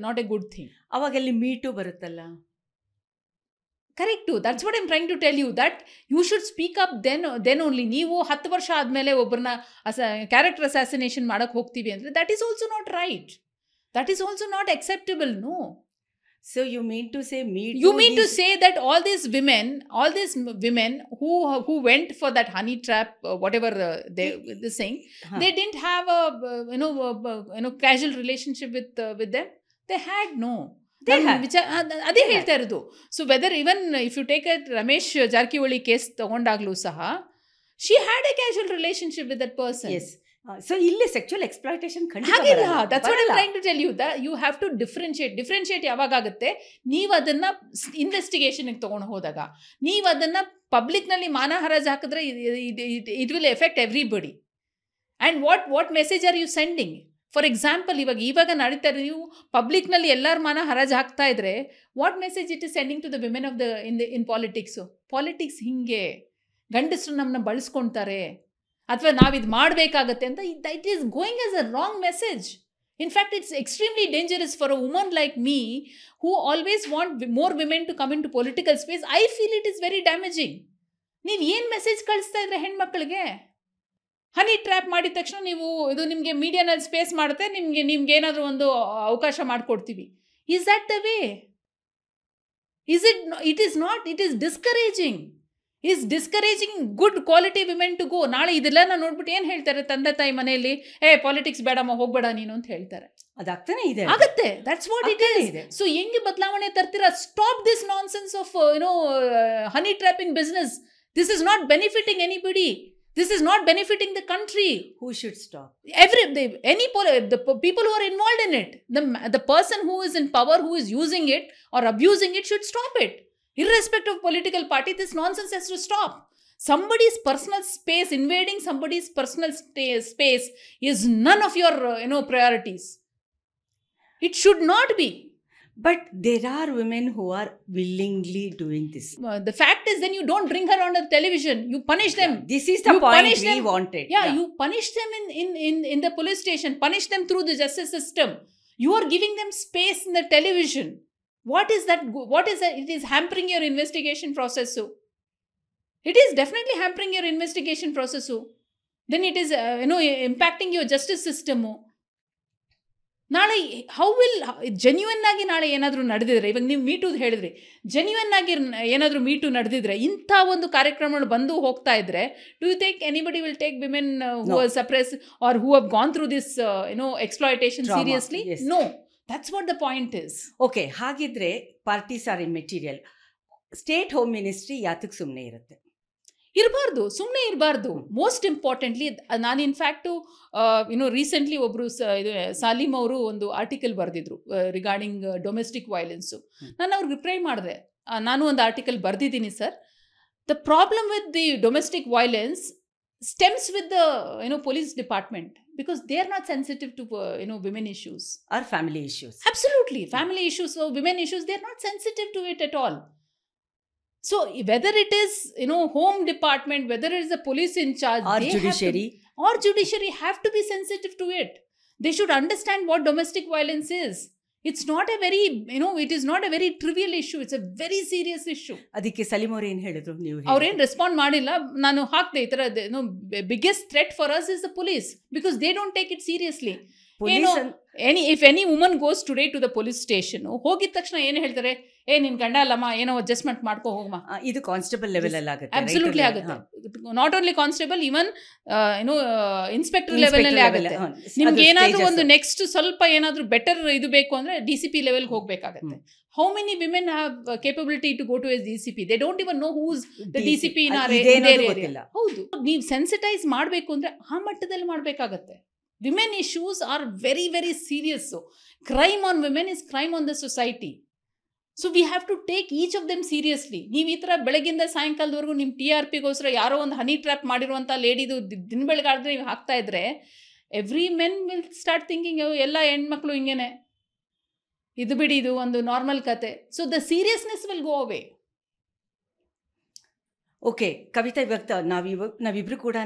not a good thing. ಅವಾಗ ಅಲ್ಲಿ ಮೀಟು ಬರುತ್ತಲ್ಲ. Correct. That's what I'm trying to tell you, that you should speak up then only. ನೀವು 10 ವರ್ಷ ಆದಮೇಲೆ ಒಬ್ಬರನ್ನ character assassination ಮಾಡೋಕ್ಕೆ ಹೋಗ್ತೀವಿ ಅಂದರೆ that is also not right. That is also not acceptable. No. So you mean to say to say that all these women who went for that honey trap, whatever this saying, they didn't have a casual relationship with them. They had no. ಅದೇ ಹೇಳ್ತಾ ಇರೋದು. So whether even if you take at Ramesh Jarkiholi case ತಗೊಂಡಾಗ್ಲೂ ಸಹ she had a casual relationship with that person. So ಇಲ್ಲಿ sexual exploitation ಹಾಗಿಲ್ಲ. That's what I am trying to tell you. You have to differentiate ಯಾವಾಗ ಆಗುತ್ತೆ? ನೀವು ಅದನ್ನ ಇನ್ವೆಸ್ಟಿಗೇಷನ್ಗೆ ತಗೊಂಡು ಹೋದಾಗ, ನೀವು ಅದನ್ನ ಪಬ್ಲಿಕ್ನಲ್ಲಿ ಮಾನಹರಾಜ್ ಹಾಕಿದ್ರೆ it will affect everybody. And what message are you sending? For example, ಇವಾಗ ನಡೀತಾ ಇರೋ ನೀವು ಪಬ್ಲಿಕ್ನಲ್ಲಿ ಎಲ್ಲರ ಮಾನ ಹರಾಜು ಹಾಕ್ತಾ ಇದ್ರೆ what message it is sending to the women of in politics? Politics ಹಿಂಗೆ ಗಂಡಸರು ನಮ್ಮನ್ನ ಬಳಸ್ಕೊಳ್ತಾರೆ ಅಥವಾ ನಾವಿದು ಮಾಡಬೇಕಾಗತ್ತೆ ಅಂತ. It is going as a wrong message. In fact, it's extremely dangerous for a woman like me who always want more women to come into political space. I feel it is very damaging. ನೀವು ಏನು message ಕಳಿಸ್ತಾ ಇದ್ರೆ ಹೆಣ್ಮಕ್ಳಿಗೆ? Honey trap ಮಾಡಿದ ತಕ್ಷಣ ನೀವು ಇದು ನಿಮಗೆ ಮೀಡಿಯಾನಲ್ಲಿ ಸ್ಪೇಸ್ ಮಾಡುತ್ತೆ, ನಿಮ್ಗೆ ಏನಾದರೂ ಒಂದು ಅವಕಾಶ ಮಾಡಿಕೊಡ್ತೀವಿ. Is that the way? It is not. It is discouraging. Is discouraging good quality women to go. ನಾಳೆ ಇದೆಲ್ಲ ನೋಡ್ಬಿಟ್ಟು ಏನು ಹೇಳ್ತಾರೆ ತಂದೆ ತಾಯಿ ಮನೆಯಲ್ಲಿ, ಪಾಲಿಟಿಕ್ಸ್ ಬೇಡಮ್ಮ, ಹೋಗ್ಬೇಡ ನೀನು ಅಂತ ಹೇಳ್ತಾರೆ. ಅದಾಗ್ತಾನೆ ಇದೆ, ಆಗುತ್ತೆ. That's what it is. So ಹೆಂಗೆ ಬದಲಾವಣೆ ತರ್ತೀರಾ? Stop this nonsense of honey trapping business. This is not benefiting anybody. This is not benefiting the country. Who should stop? The people who are involved in it. The person who is in power, who is using it or abusing it, should stop it. Irrespective of political party, this nonsense has to stop. Somebody's personal space, invading somebody's personal space is none of your priorities. It should not be. But there are women who are willingly doing this. The fact is, then you don't bring her on the television. You punish them. Yeah, this is the point we wanted. Yeah, you punish them in the police station. Punish them through the justice system. You are giving them space in the television. What is that? It is hampering your investigation process. So it is definitely hampering your investigation process. So then it is impacting your justice system. ನಾಳೆ how will ಜೆನ್ಯುನ್ ಆಗಿ ನಾಳೆ ಏನಾದರೂ ನಡೆದಿದ್ರೆ, ಇವಾಗ ನೀವು meet ಹೇಳಿದ್ರಿ, ಜೆನ್ಯುನ್ ಆಗಿ ಏನಾದರೂ meet ನಡೆದಿದ್ರೆ, ಇಂಥ ಒಂದು ಕಾರ್ಯಕ್ರಮಗಳು ಬಂದು ಹೋಗ್ತಾ ಇದ್ರೆ, do you think anybody will take women who are suppress or who have gone through this exploitation seriously? No, that's what the point is. Okay, ಹಾಗಿದ್ರೆ parties are immaterial. State home ministry ಯಾತಕ್ಕೆ ಸುಮ್ಮನೆ ಇರುತ್ತೆ? ಇರಬಾರ್ದು, ಸುಮ್ಮನೆ ಇರಬಾರ್ದು. Most importantly ನಾನು in fact recently ಒಬ್ಬರು ಇದು ಸಾಲಿಮ್ ಅವರು ಒಂದು ಆರ್ಟಿಕಲ್ ಬರೆದಿದ್ರು ರಿಗಾರ್ಡಿಂಗ್ ಡೊಮೆಸ್ಟಿಕ್ ವೈಲೆನ್ಸು. ನಾನು ಅವ್ರಿಗೆ ರಿಪ್ಲೈ ಮಾಡಿದೆ, ನಾನು ಒಂದು ಆರ್ಟಿಕಲ್ ಬರೆದಿದ್ದೀನಿ sir, the problem with the domestic violence stems with the police department, because they are not sensitive to women issues or family issues. Absolutely, family issues. So women issues, they are not sensitive to it at all. So whether it is home department, whether it is the police in charge, or judiciary have to be sensitive to it. They should understand what domestic violence is. It's not a very it is not a very trivial issue. It's a very serious issue. ಅದಕ್ಕೆ ಸಲೀಮ್ ಅವರು ಏನು ಹೇಳಿದ್ರು? ನೀವು ಅವ್ರೇನು respond ಮಾಡಿಲ್ಲ. ನಾನು ಹಾಕ್ದೆ ಈ ತರ biggest threat for us is the police, because they don't take it seriously. If any woman goes today to the police station, ಹೋಗಿದ ತಕ್ಷಣ ಏನು ಹೇಳ್ತಾರೆ, ನಿನ್ ಗಂಡ ಅಲ್ಲಮ್ಮ, ಏನೋ ಅಡ್ಜಸ್ಟ್ಮೆಂಟ್ ಮಾಡ್ಕೋ ಹೋಗಮ್ಮ. ಇದು ಕಾನ್ಸ್ಟೇಬಲ್ ಲೆವೆಲ್ ಅಲ್ಲಿ ಆಗುತ್ತೆ. ಅಬ್ಸಲ್ಯೂಟ್ಲಿ ಆಗುತ್ತೆ. Not only constable, even inspector level ನಲ್ಲಿ ಆಗುತ್ತೆ. ನಿಮ್ಗೆ ಏನಾದ್ರೂ ಒಂದು ನೆಕ್ಸ್ಟ್ ಸ್ವಲ್ಪ ಏನಾದ್ರೂ ಬೆಟರ್ ಇದು ಬೇಕು ಅಂದ್ರೆ DCP ಲೆವೆಲ್ಗೆ ಹೋಗ್ಬೇಕಾಗತ್ತೆ. How many women have capability to go to a DCP? They don't even know who's the DCP in our area. ಹೌದು, ನೀವು ಸೆನ್ಸಿಟೈಸ್ ಮಾಡಬೇಕು ಅಂದ್ರೆ ಆ ಮಟ್ಟದಲ್ಲಿ ಮಾಡಬೇಕಾಗತ್ತೆ. Women issues are very, very serious. So crime on women is crime on the society. So we have to take each of them seriously. ನೀವು ಈ ಥರ ಬೆಳಗಿಂದ ಸಾಯಂಕಾಲದವರೆಗೂ ನಿಮ್ಮ TRPಗೋಸ್ಕರ ಯಾರೋ ಒಂದು ಹನಿ ಟ್ರ್ಯಾಪ್ ಮಾಡಿರುವಂಥ ಲೇಡಿದು ದಿನ ಬೆಳಗಾದ್ರೆ ನೀವು ಹಾಕ್ತಾ ಇದ್ರೆ, every men will start thinking ಎಲ್ಲ ಹೆಣ್ಮಕ್ಳು ಹಿಂಗೇನೆ, ಇದು ಬಿಡಿ, ಇದು ಒಂದು ನಾರ್ಮಲ್ ಕತೆ. So the seriousness will go away. Okay Kavita, ಇವಾಗ ನಾವಿಬ್ರು ಕೂಡ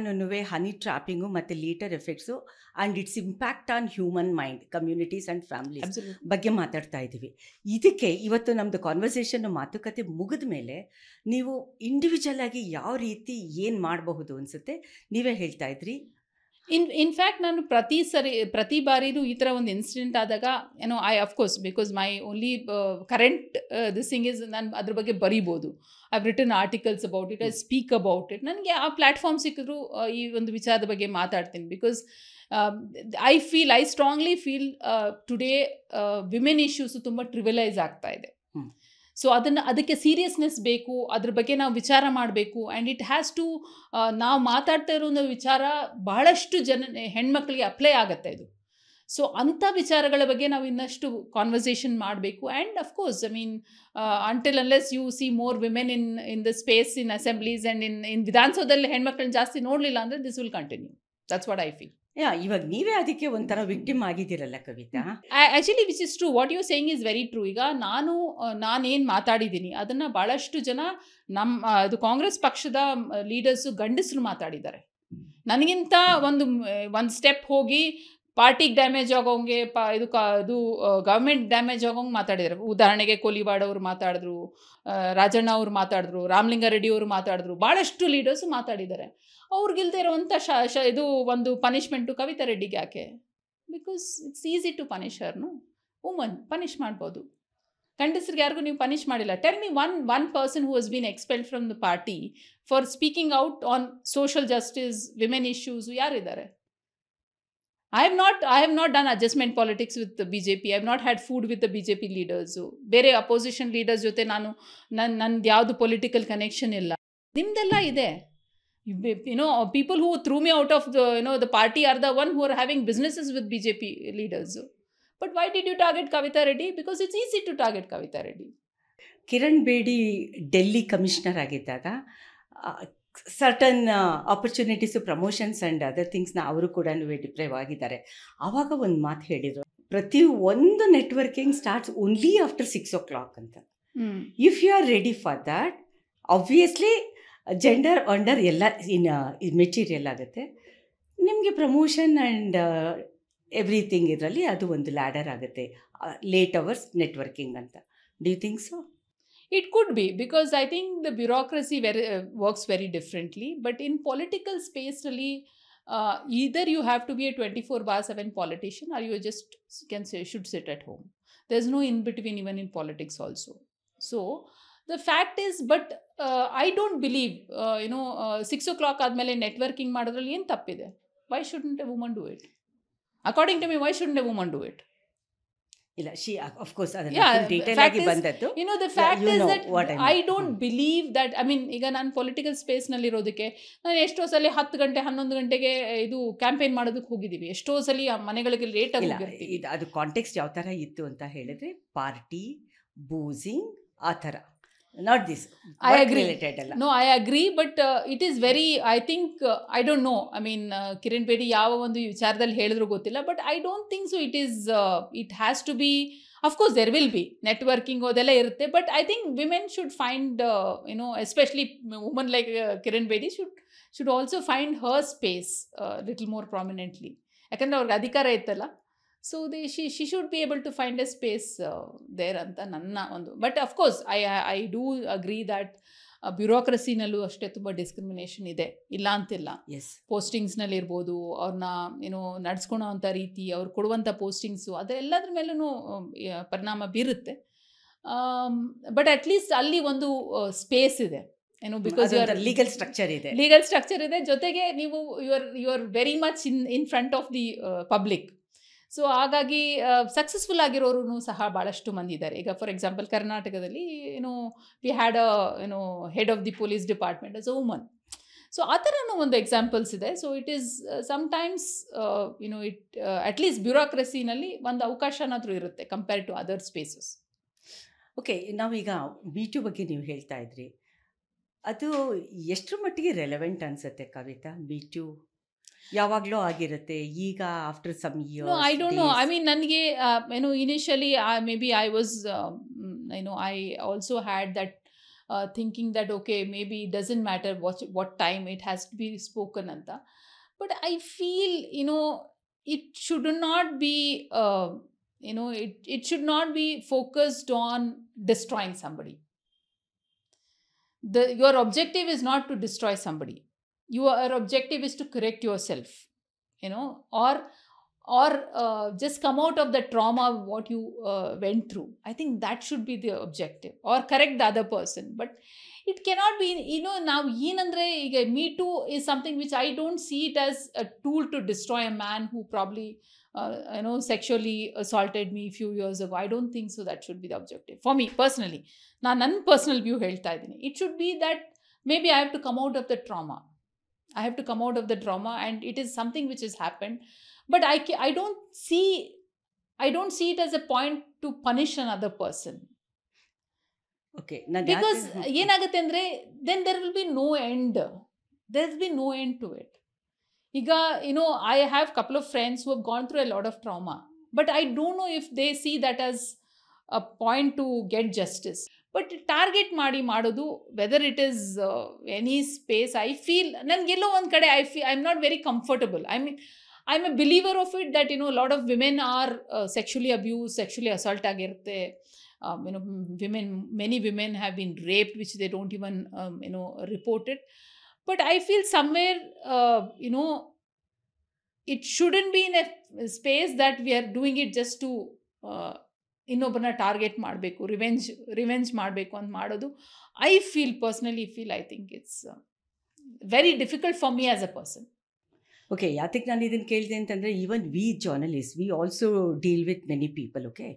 ಹನಿ ಟ್ರಾಪಿಂಗು ಮತ್ತು later effects and its impact on human mind, communities and families ಬಗ್ಗೆ ಮಾತಾಡ್ತಾ ಇದ್ದೀವಿ. ಇದಕ್ಕೆ ಇವತ್ತು ನಮ್ಮದು ಕಾನ್ವರ್ಸೇಷನ್ ಮಾತುಕತೆ ಮುಗಿದ ಮೇಲೆ ನೀವು ಇಂಡಿವಿಜುವಲ್ ಆಗಿ ಯಾವ ರೀತಿ ಏನು ಮಾಡಬಹುದು ಅನಿಸುತ್ತೆ ನೀವೇ ಹೇಳ್ತಾ ಇದ್ರಿ. ಇನ್ಫ್ಯಾಕ್ಟ್ ನಾನು ಪ್ರತಿ ಬಾರಿನೂ ಈ ಥರ ಒಂದು ಇನ್ಸಿಡೆಂಟ್ ಆದಾಗ I of course because my only current this thing is, ನಾನು ಅದ್ರ ಬಗ್ಗೆ ಬರೀಬೋದು. I have written articles about it, I speak about it. ನನಗೆ ಆ ಪ್ಲ್ಯಾಟ್ಫಾರ್ಮ್ ಸಿಕ್ಕಿದ್ರು ಈ ಒಂದು ವಿಚಾರದ ಬಗ್ಗೆ ಮಾತಾಡ್ತೀನಿ. Because I strongly feel today women issues ತುಂಬ ಟ್ರಿವಲೈಸ್ ಆಗ್ತಾ ಇದೆ. ಸೊ ಅದಕ್ಕೆ ಸೀರಿಯಸ್ನೆಸ್ ಬೇಕು, ಅದ್ರ ಬಗ್ಗೆ ನಾವು ವಿಚಾರ ಮಾಡಬೇಕು. ಆ್ಯಂಡ್ ಇಟ್ ಹ್ಯಾಸ್ ಟು, ನಾವು ಮಾತಾಡ್ತಾ ಇರೋ ಒಂದು ವಿಚಾರ ಬಹಳಷ್ಟು ಹೆಣ್ಮಕ್ಳಿಗೆ ಅಪ್ಲೈ ಆಗುತ್ತೆ ಇದು. ಸೊ ಅಂಥ ವಿಚಾರಗಳ ಬಗ್ಗೆ ನಾವು ಇನ್ನಷ್ಟು ಕಾನ್ವರ್ಸೇಷನ್ ಮಾಡಬೇಕು. And of course until unless you see more women in the space in assemblies and in ವಿಧಾನಸೌಧದಲ್ಲಿ ಹೆಣ್ಮಕ್ಳನ್ನ ಜಾಸ್ತಿ ನೋಡಲಿಲ್ಲ ಅಂದರೆ this will continue. That's what I feel. ಇವಾಗ ನೀವೇ ಅದಕ್ಕೆ ಒಂಥರ ವಿಕ್ಟಿಮ್ ಆಗಿದ್ದೀರಲ್ಲ Kavitha. Actually which is true, what you saying is very true. ಈಗ ನಾನೇನು ಮಾತಾಡಿದ್ದೀನಿ ಅದನ್ನು ಭಾಳಷ್ಟು ಜನ ಅದು ಕಾಂಗ್ರೆಸ್ ಪಕ್ಷದ ಲೀಡರ್ಸು ಗಂಡಸರು ಮಾತಾಡಿದ್ದಾರೆ. ನನಗಿಂತ ಒಂದು ಸ್ಟೆಪ್ ಹೋಗಿ ಪಾರ್ಟಿಗೆ ಡ್ಯಾಮೇಜ್ ಆಗೋಂಗೆ ಇದು ಗವರ್ಮೆಂಟ್ ಡ್ಯಾಮೇಜ್ ಆಗೋಂಗೆ ಮಾತಾಡಿದ್ದಾರೆ. ಉದಾಹರಣೆಗೆ ಕೋಲಿವಾಡ್ ಅವರು ಮಾತಾಡಿದ್ರು, ರಾಜಣ್ಣ ಅವರು ಮಾತಾಡಿದ್ರು, ರಾಮಲಿಂಗಾರೆಡ್ಡಿ ಅವರು ಮಾತಾಡಿದ್ರು, ಭಾಳಷ್ಟು ಲೀಡರ್ಸು ಮಾತಾಡಿದ್ದಾರೆ. ಅವ್ರಿಗಿಲ್ದೇ ಇರೋವಂಥ ಇದು ಒಂದು ಪನಿಷ್ಮೆಂಟು ಕವಿತಾ ರೆಡ್ಡಿಗೆ ಯಾಕೆ? Because it's easy to punish ಹರ್ನು. ವುಮನ್ ಪನಿಷ್ ಮಾಡ್ಬೋದು, ಗಂಡಸರಿಗೆ ಯಾರಿಗೂ ನೀವು ಪನಿಷ್ ಮಾಡಿಲ್ಲ. Tell me one person who has been expelled from the party for speaking out on social justice, women issues ಯಾರಿದ್ದಾರೆ? I have not done adjustment politics with the BJP. I have not had food with the BJP leaders. ಬೇರೆ opposition leaders ಜೊತೆ ನಂದು ಯಾವುದು political connection ಇಲ್ಲ. ನಿಮ್ದೆಲ್ಲ ಇದೆ. People who threw me out of the party are the one who are having businesses with BJP leaders. But why did you target Kavita Reddy? Because it's easy to target Kavita Reddy. Kiran Bedi Delhi commissioner ಆಗಿದ್ದಾಗ certain opportunities, promotions and other ಥಿಂಗ್ಸ್ನ ಅವರು ಕೂಡ deprive ಆಗಿದ್ದಾರೆ. ಆವಾಗ ಒಂದು ಮಾತು ಹೇಳಿದರು, ಪ್ರತಿ ಒಂದು networking starts only after 6 o'clock ಅಂತ. If you are ready for that, obviously gender under ಎಲ್ಲ ಮೆಟೀರಿಯಲ್ ಆಗುತ್ತೆ. ನಿಮಗೆ ಪ್ರಮೋಷನ್ ಆ್ಯಂಡ್ ಎವ್ರಿಥಿಂಗ್ ಇದರಲ್ಲಿ ಅದು ಒಂದು ಲ್ಯಾಡರ್ ಆಗುತ್ತೆ, ಲೇಟ್ ಅವರ್ಸ್ ನೆಟ್ವರ್ಕಿಂಗ್ ಅಂತ. Do you think so? It could be, because I think the bureaucracy works very differently. But in political space, really, either you have to be a 24/7 politician, or you just can say should sit at home. There's no in between even in politics also. So the fact is, but I don't believe 6 o'clock ಆದಮೇಲೆ networking ಮಾಡೋದ್ರಲ್ಲಿ ಏನು ತಪ್ಪಿದೆ? Why shouldn't a woman do it? According to me, why shouldn't a woman do it? ಇಲ್ಲ, she of course ಅದನ್ನ Yeah, detail fact ಆಗಿ is, ಬಂದದ್ದು. the fact you is know that what I mean. I don't believe that, I mean, ಈಗ ನಾನು political ಸ್ಪೇಸ್ನಲ್ಲಿ ಇರೋದಕ್ಕೆ ನಾನು ಎಷ್ಟೋ ಸಲ 10 ಗಂಟೆ 11 ಗಂಟೆಗೆ ಇದು ಕ್ಯಾಂಪೇನ್ ಮಾಡೋದಕ್ಕೆ ಹೋಗಿದ್ದೀವಿ. ಎಷ್ಟೋ ಸಲ ಆ ಮನೆಗಳಿಗೆ ಲೇಟಾಗಿ ಇಲ್ಲ, ಹೋಗಿರ್ತೀವಿ. ಅದು ಕಾಂಟೆಕ್ಸ್ಟ್ ಯಾವ ಥರ ಇತ್ತು ಅಂತ ಹೇಳಿದ್ರೆ ಪಾರ್ಟಿ ಬೂಸಿಂಗ್ ಆ ಥರ, not this I agree. Related ಅಲ್ಲ. No, I agree, but it is very, I think, I don't know. I mean, Kiran Bedi ಯಾವ ಒಂದು ವಿಚಾರದಲ್ಲಿ ಹೇಳಿದ್ರು ಗೊತ್ತಿಲ್ಲ, but I don't think so. It is, it has to be, of course, there will be networking ಅದೆಲ್ಲ ಇರುತ್ತೆ, but I think women should find, especially women like Kiran Bedi should also find her space little more prominently. ಯಾಕಂದ್ರೆ ಅವ್ರಿಗೆ ಅಧಿಕಾರ ಇತ್ತಲ್ಲ, so she should be able to find a space there ಅಂತ ನನ್ನ ಒಂದು. But of course I do agree that ಬ್ಯೂರೋಕ್ರಸಿನಲ್ಲೂ ಅಷ್ಟೇ ತುಂಬ ಡಿಸ್ಕ್ರಿಮಿನೇಷನ್ ಇದೆ, ಇಲ್ಲ ಅಂತಿಲ್ಲ. ಎಸ್, ಪೋಸ್ಟಿಂಗ್ಸ್ನಲ್ಲಿ ಇರ್ಬೋದು, ಅವ್ರನ್ನ ನಡ್ಸ್ಕೊಳೋ ಅಂಥ ರೀತಿ, ಅವ್ರು ಕೊಡುವಂಥ ಪೋಸ್ಟಿಂಗ್ಸು, ಅದೆಲ್ಲದ್ರ ಮೇಲೂ ಪರಿಣಾಮ ಬೀರುತ್ತೆ. ಬಟ್ ಅಟ್ಲೀಸ್ಟ್ ಅಲ್ಲಿ ಒಂದು ಸ್ಪೇಸ್ ಇದೆ, ಬಿಕಾಸ್ ಲೀಗಲ್ ಸ್ಟ್ರಕ್ಚರ್ ಇದೆ, ಜೊತೆಗೆ ನೀವು you are very much in front of the public. So ಹಾಗಾಗಿ ಸಕ್ಸಸ್ಫುಲ್ ಆಗಿರೋರು ಸಹ ಭಾಳಷ್ಟು ಮಂದಿ ಇದ್ದಾರೆ. ಈಗ ಫಾರ್ ಎಕ್ಸಾಂಪಲ್ ಕರ್ನಾಟಕದಲ್ಲಿ we had head of the police department as a woman. So ಆ ಥರನೂ ಒಂದು ಎಕ್ಸಾಂಪಲ್ಸ್ ಇದೆ. So it is sometimes it at least ಬ್ಯೂರೋಕ್ರಸಿನಲ್ಲಿ ಒಂದು ಅವಕಾಶನಾದರೂ ಇರುತ್ತೆ compare to other spaces. Okay, ನಾವೀಗ ಮೀಟು ಬಗ್ಗೆ ನೀವು ಹೇಳ್ತಾ ಇದ್ರಿ, ಅದು ಎಷ್ಟರ ಮಟ್ಟಿಗೆ ರೆಲೆವೆಂಟ್ ಅನ್ಸುತ್ತೆ ಕವಿತಾ? ಮೀಟು ಯಾವಾಗಲೂ ಆಗಿರುತ್ತೆ, ಈಗ after some years? No, I don't know. I mean, ನನಗೆ initially maybe I was I also had that thinking that okay, maybe it doesn't matter what time, it has to be spoken anta. But I feel it should not be it should not be focused on destroying somebody. Your objective is not to destroy somebody. Your objective is to correct yourself, or just come out of the trauma of what you went through. I think that should be the objective, or correct the other person. But it cannot be, now ಏನಂದ್ರೆ ಈಗ Me Too is something which I don't see it as a tool to destroy a man who probably sexually assaulted me a few years ago. I don't think so that should be the objective for me personally. ನನ್ನ personal view ಹೇಳ್ತಾ ಇದ್ದೀನಿ. It should be that maybe I have to come out of the trauma. I have to come out of the trauma, and it is something which has happened. But I don't see it as a point to punish another person. Okay, because ಏನಾಗುತ್ತೆ ಅಂದರೆ then there will be no end. There will be no end to it. ಈಗ I have couple of friends who have gone through a lot of trauma, but I don't know if they see that as a point to get justice. But target ಮಾಡೋದು, whether it is any space, I feel ನನಗೆಲ್ಲೋ ಒಂದು ಕಡೆ I am not very comfortable. I am a believer of it that lot of women are sexually abuse, sexually assault ಆಗಿರುತ್ತೆ. many women have been raped, which they don't even report it. But I feel somewhere it shouldn't be in a space that we are doing it just to ಇನ್ನೊಬ್ಬರನ್ನ target ಮಾಡಬೇಕು, revenge ಮಾಡಬೇಕು ಅಂತ ಮಾಡೋದು. I think it's very difficult for me as a person. Okay, ಯಾತಕ್ಕೆ ನಾನು ಇದನ್ನು ಕೇಳಿದೆ ಅಂತಂದರೆ, even we journalist we also deal with many people. Okay,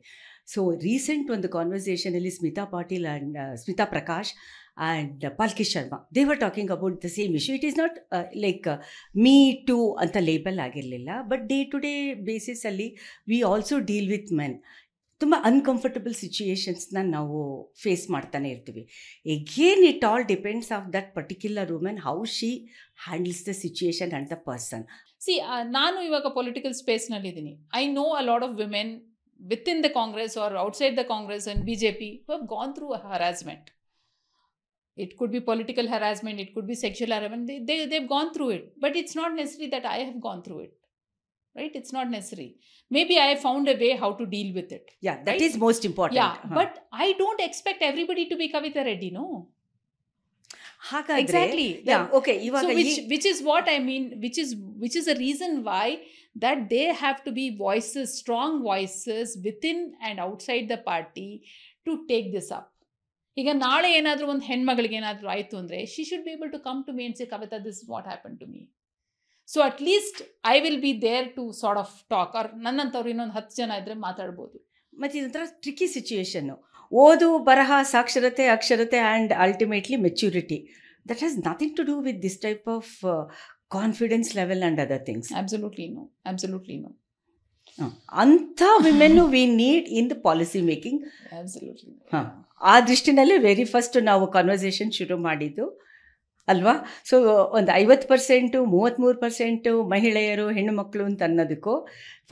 so recent ಒಂದು ಕಾನ್ವರ್ಸೇಷನಲ್ಲಿ Smita Prakash and Palki Sharma, they were talking about the same issue. It is not like Me Too anta label agirlilla, but day to day basis alli we also deal with men. ತುಂಬ uncomfortable ಸಿಚುಯೇಷನ್ಸ್ನ ನಾವು face ಮಾಡ್ತಾನೆ ಇರ್ತೀವಿ. Again it all depends of that particular women, how she handles the situation and the person. ನಾನು ಇವಾಗ political ಸ್ಪೇಸ್ನಲ್ಲಿದ್ದೀನಿ. I know a lot of women within the Congress or outside the Congress and BJP who have gone through a harassment. It could be political harassment, it could be sexual harassment. They've gone through it, but it's not necessary that I have gone through it. Right? It's not necessary. Maybe I have found a way how to deal with it. Yeah, that is most important. Yeah, but I don't expect everybody to be Kavita Reddy, no? ಹಾಗಾದ್ರೆ Exactly. Okay, ಇವಾಗ So which is what I mean, which is a reason why that they have to be voices, strong voices within and outside the party to take this up. ಈಗ ನಾಳೆ ಏನಾದರೂ ಒಂದು ಹೆಣ್ಮಗಳಿಗೆ ಏನಾದರೂ ಆಯಿತು ಅಂದರೆ she should be able to come to me and say, Kavitha, this what happen to me. So at least I will be there to sort of talk. Or ನನ್ನಂಥವ್ರು ಇನ್ನೊಂದು 10 ಜನ ಇದ್ದರೆ ಮಾತಾಡ್ಬೋದು. ಮತ್ತು ಇದೊಂಥರ ಟ್ರಿಕಿ ಸಿಚುಯೇಷನ್ನು. ಓದು, ಬರಹ, ಸಾಕ್ಷರತೆ, ಅಕ್ಷರತೆ and ultimately maturity. That has nothing to do with this type of confidence level and other things. Absolutely no. Absolutely no. ಅಂಥ ವಿಮೆನ್ನು we need in the policy making. Absolutely no. ಹಾಂ, ಆ ದೃಷ್ಟಿನಲ್ಲೇ very first ನಾವು conversation ಶುರು ಮಾಡಿದ್ದು ಅಲ್ವಾ. So ಒಂದು 50%, 33% ಮಹಿಳೆಯರು, ಹೆಣ್ಣು ಮಕ್ಕಳು ಅಂತ ಅನ್ನೋದಕ್ಕೂ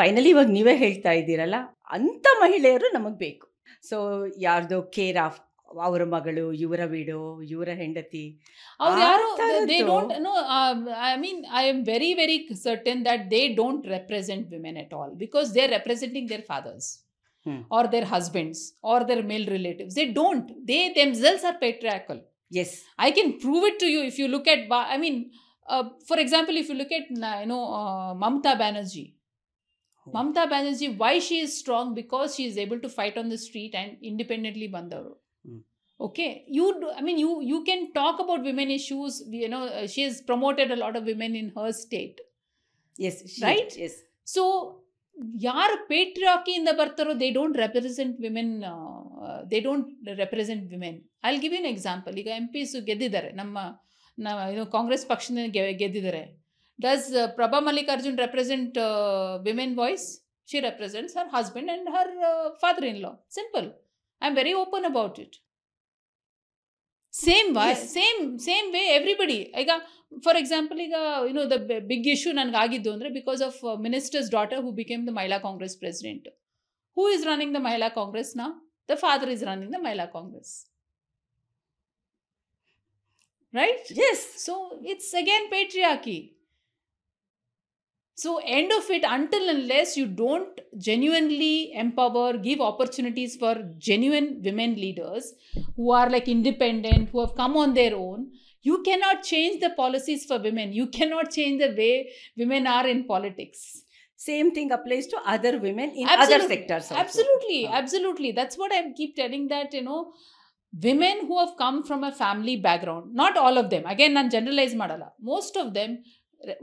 ಫೈನಲಿ ಇವಾಗ ನೀವೇ ಹೇಳ್ತಾ ಇದ್ದೀರಲ್ಲ, ಅಂಥ ಮಹಿಳೆಯರು ನಮಗೆ ಬೇಕು. ಸೊ ಯಾರ್ದೋ ಕೇರ್ ಆಫ್ ಅವರ ಮಗಳು, ಇವರ ವೀಡು, ಇವರ ಹೆಂಡತಿ, ಅವ್ರು ಯಾರು, they don't know. I mean, I am very, very certain that they don't represent women at all, because they are representing their fathers or their husbands or their male relatives. They don't. They themselves are patriarchal. Yes. I can prove it to you if you look at, I mean, for example, if you look at, Mamata Banerjee. Mamata Banerjee, why she is strong? Because she is able to fight on the street and independently bandavaru. Okay, you can talk about women issues. She has promoted a lot of women in her state. Yes. Right? Yes. So, ಯಾರು ಪೇಟ್ರಿಯಾರ್ಕಿಯಿಂದ ಬರ್ತಾರೋ, they don't represent women. They don't represent women. I will give U an example. ಈಗ MPs ಗೆದ್ದಿದ್ದಾರೆ, ನಮ್ಮ ಕಾಂಗ್ರೆಸ್ ಪಕ್ಷದಿಂದ ಗೆದ್ದಿದ್ದಾರೆ. Does Prabha Mallikarjun represent women voice? She represents her husband and her father in law. Simple. I am very open about it. Same way everybody. ಈಗ for example, ಈಗ the big issue ನನಗಾಗಿದ್ದು ಅಂದರೆ because of ministers daughter who became the Mahila Congress president. Who is running the Mahila Congress ನಾ? The father is running the Mahila Congress. Right? Yes. So it's again patriarchy. So end of it, until unless you don't genuinely empower, give opportunities for genuine women leaders who are like independent, who have come on their own, you cannot change the policies for women. You cannot change the way women are in politics. Same thing applies to other women in other sectors also. Absolutely. That's what I keep telling, that women who have come from a family background, not all of them, again ನಾನು generalize ಮಾಡಲ್ಲ, most of them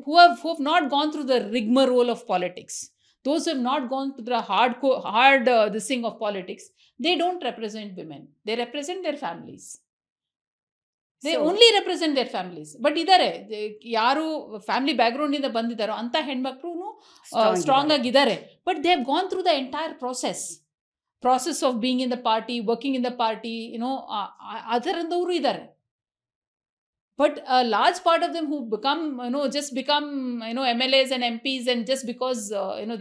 who have not gone through the rigmarole of politics, those who have not gone through the hard this thing of politics, they don't represent women. They represent their families. They only represent their families. But ಇದ್ದಾರೆ, ಯಾರು family background ಇಂದ ಬಂದಿದ್ದಾರೋ ಅಂಥ ಹೆಣ್ಮಕ್ಳು strong ಆಗಿದ್ದಾರೆ. But they have gone through the entire process of being in the party, working in the party, ಅದರಂದವರು ಇದ್ದಾರೆ. But a large part of them who become MLAs and MPs, and just because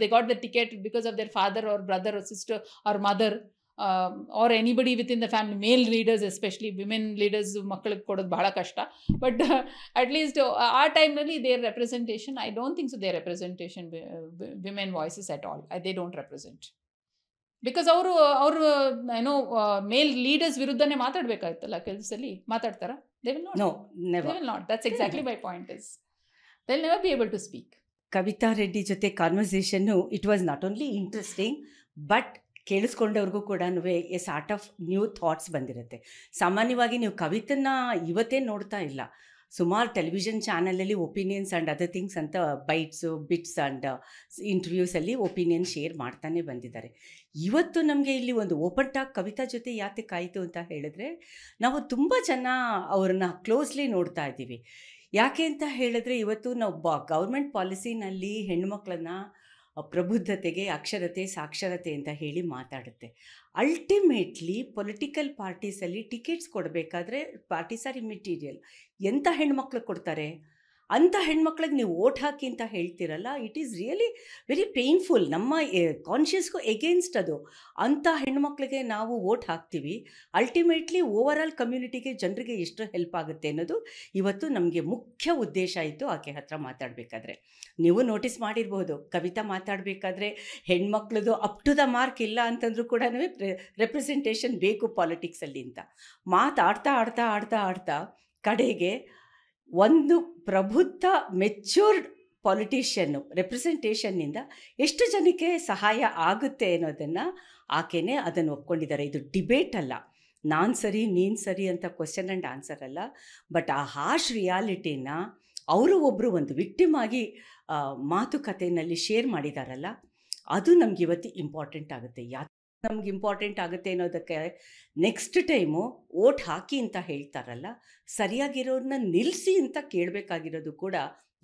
they got the ticket because of their father or brother or sister or mother, or anybody within the family, male leaders especially, women leaders ಮಕ್ಕಳಿಗೆ ಕೊಡೋದು ಬಹಳ ಕಷ್ಟ. But at least ಆ ಟೈಮ್ನಲ್ಲಿ their representation, I don't think so their representation, women voices at all, they don't represent. Because ಅವರು ಮೇಲ್ leaders ವಿರುದ್ಧನೇ ಮಾತಾಡಬೇಕಾಯ್ತಲ್ಲ, ಕೆಲಸದಲ್ಲಿ ಮಾತಾಡ್ತಾರ? They will not. No, never. They will not. That's exactly my point is. They'll never be able to speak. Kavitha Reddy ಜೊತೆ ಕಾನ್ವರ್ಸೇಷನ್ನು it was not only interesting, but ಕೇಳಿಸ್ಕೊಂಡವ್ರಿಗೂ ಕೂಡ a sort of new thoughts ಬಂದಿರುತ್ತೆ. ಸಾಮಾನ್ಯವಾಗಿ ನೀವು ಕವಿತನ್ನ ಇವತ್ತೇ ನೋಡ್ತಾ ಇಲ್ಲ, ಸುಮಾರು ಟೆಲಿವಿಷನ್ ಚಾನಲಲ್ಲಿ ಒಪಿನಿಯನ್ಸ್ ಆ್ಯಂಡ್ ಅದರ್ ಥಿಂಗ್ಸ್ ಅಂತ ಬೈಟ್ಸು, ಬಿಟ್ಸ್ ಆ್ಯಂಡ್ ಇಂಟರ್ವ್ಯೂಸಲ್ಲಿ ಒಪಿನಿಯನ್ ಶೇರ್ ಮಾಡ್ತಾನೆ ಬಂದಿದ್ದಾರೆ. ಇವತ್ತು ನಮಗೆ ಇಲ್ಲಿ ಒಂದು ಓಪನ್ ಟಾಕ್ ಕವಿತಾ ಜೊತೆ ಯಾತಕ್ಕಾಯಿತು ಅಂತ ಹೇಳಿದ್ರೆ, ನಾವು ತುಂಬ ಜನ ಅವ್ರನ್ನ ಕ್ಲೋಸ್ಲಿ ನೋಡ್ತಾ ಇದ್ದೀವಿ. ಯಾಕೆ ಅಂತ ಹೇಳಿದ್ರೆ, ಇವತ್ತು ನಾವು ಗೌರ್ಮೆಂಟ್ ಪಾಲಿಸಿನಲ್ಲಿ ಹೆಣ್ಮಕ್ಳನ್ನ ಪ್ರಬುದ್ಧತೆಗೆ, ಅಕ್ಷರತೆ, ಸಾಕ್ಷರತೆ ಅಂತ ಹೇಳಿ ಮಾತಾಡುತ್ತೆ. ಅಲ್ಟಿಮೇಟ್ಲಿ ಪೊಲಿಟಿಕಲ್ ಪಾರ್ಟೀಸಲ್ಲಿ ಟಿಕೆಟ್ಸ್ ಕೊಡಬೇಕಾದ್ರೆ ಪಾರ್ಟೀಸ್ ಆರ್ ಇಮ್ಮೆಟೀರಿಯಲ್. ಎಂಥ ಹೆಣ್ಮಕ್ಳು ಕೊಡ್ತಾರೆ? ಅಂಥ ಹೆಣ್ಮಕ್ಳಿಗೆ ನೀವು ಓಟ್ ಹಾಕಿ ಅಂತ ಹೇಳ್ತೀರಲ್ಲ, it is really very painful. ನಮ್ಮ ಕಾನ್ಷಿಯಸ್ಗೂ ಎಗೇನ್ಸ್ಟ್ ಅದು. ಅಂಥ ಹೆಣ್ಮಕ್ಳಿಗೆ ನಾವು ಓಟ್ ಹಾಕ್ತೀವಿ, ಅಲ್ಟಿಮೇಟ್ಲಿ ಓವರ್ ಆಲ್ ಕಮ್ಯುನಿಟಿಗೆ, ಜನರಿಗೆ ಎಷ್ಟು ಹೆಲ್ಪ್ ಆಗುತ್ತೆ ಅನ್ನೋದು ಇವತ್ತು ನಮಗೆ ಮುಖ್ಯ ಉದ್ದೇಶ ಆಯಿತು ಆಕೆ ಹತ್ರ ಮಾತಾಡಬೇಕಾದ್ರೆ. ನೀವು ನೋಟಿಸ್ ಮಾಡಿರ್ಬೋದು, ಕವಿತಾ ಮಾತಾಡಬೇಕಾದ್ರೆ ಹೆಣ್ಮಕ್ಳದು ಅಪ್ ಟು ದ ಮಾರ್ಕ್ ಇಲ್ಲ ಅಂತಂದ್ರೂ ಕೂಡ ರೆಪ್ರೆಸೆಂಟೇಷನ್ ಬೇಕು ಪಾಲಿಟಿಕ್ಸಲ್ಲಿ ಅಂತ ಮಾತಾಡ್ತಾ ಆಡ್ತಾ ಆಡ್ತಾ ಆಡ್ತಾ ಕಡೆಗೆ ಒಂದು ಪ್ರಬುದ್ಧ ಮೆಚ್ಯೂರ್ಡ್ ಪೊಲಿಟಿಷಿಯನ್ನು ರೆಪ್ರೆಸೆಂಟೇಷನ್ನಿಂದ ಎಷ್ಟು ಜನಕ್ಕೆ ಸಹಾಯ ಆಗುತ್ತೆ ಅನ್ನೋದನ್ನು ಆಕೆನೇ ಅದನ್ನು ಒಪ್ಕೊಂಡಿದ್ದಾರೆ. ಇದು ಡಿಬೇಟ್ ಅಲ್ಲ, ನಾನು ಸರಿ ನೀನು ಸರಿ ಅಂತ ಕ್ವಶನ್ ಆ್ಯಂಡ್ ಆನ್ಸರ್ ಅಲ್ಲ, ಬಟ್ ಆ ಹಾರ್ಶ್ ರಿಯಾಲಿಟಿನ ಅವರು ಒಬ್ಬರು ಒಂದು ವಿಕ್ಟಿಮ್ ಆಗಿ ಮಾತುಕತೆಯಲ್ಲಿ ಶೇರ್ ಮಾಡಿದಾರಲ್ಲ, ಅದು ನಮ್ಗೆ ಇವತ್ತು ಇಂಪಾರ್ಟೆಂಟ್ ಆಗುತ್ತೆ. ನಮ್ಗೆ ಇಂಪಾರ್ಟೆಂಟ್ ಆಗುತ್ತೆ ಅನ್ನೋದಕ್ಕೆ ನೆಕ್ಸ್ಟ್ ಟೈಮು ಓಟ್ ಹಾಕಿ ಅಂತ ಹೇಳ್ತಾರಲ್ಲ, ಸರಿಯಾಗಿರೋರನ್ನ ನಿಲ್ಲಿಸಿ ಅಂತ ಕೇಳಬೇಕಾಗಿರೋದು ಕೂಡ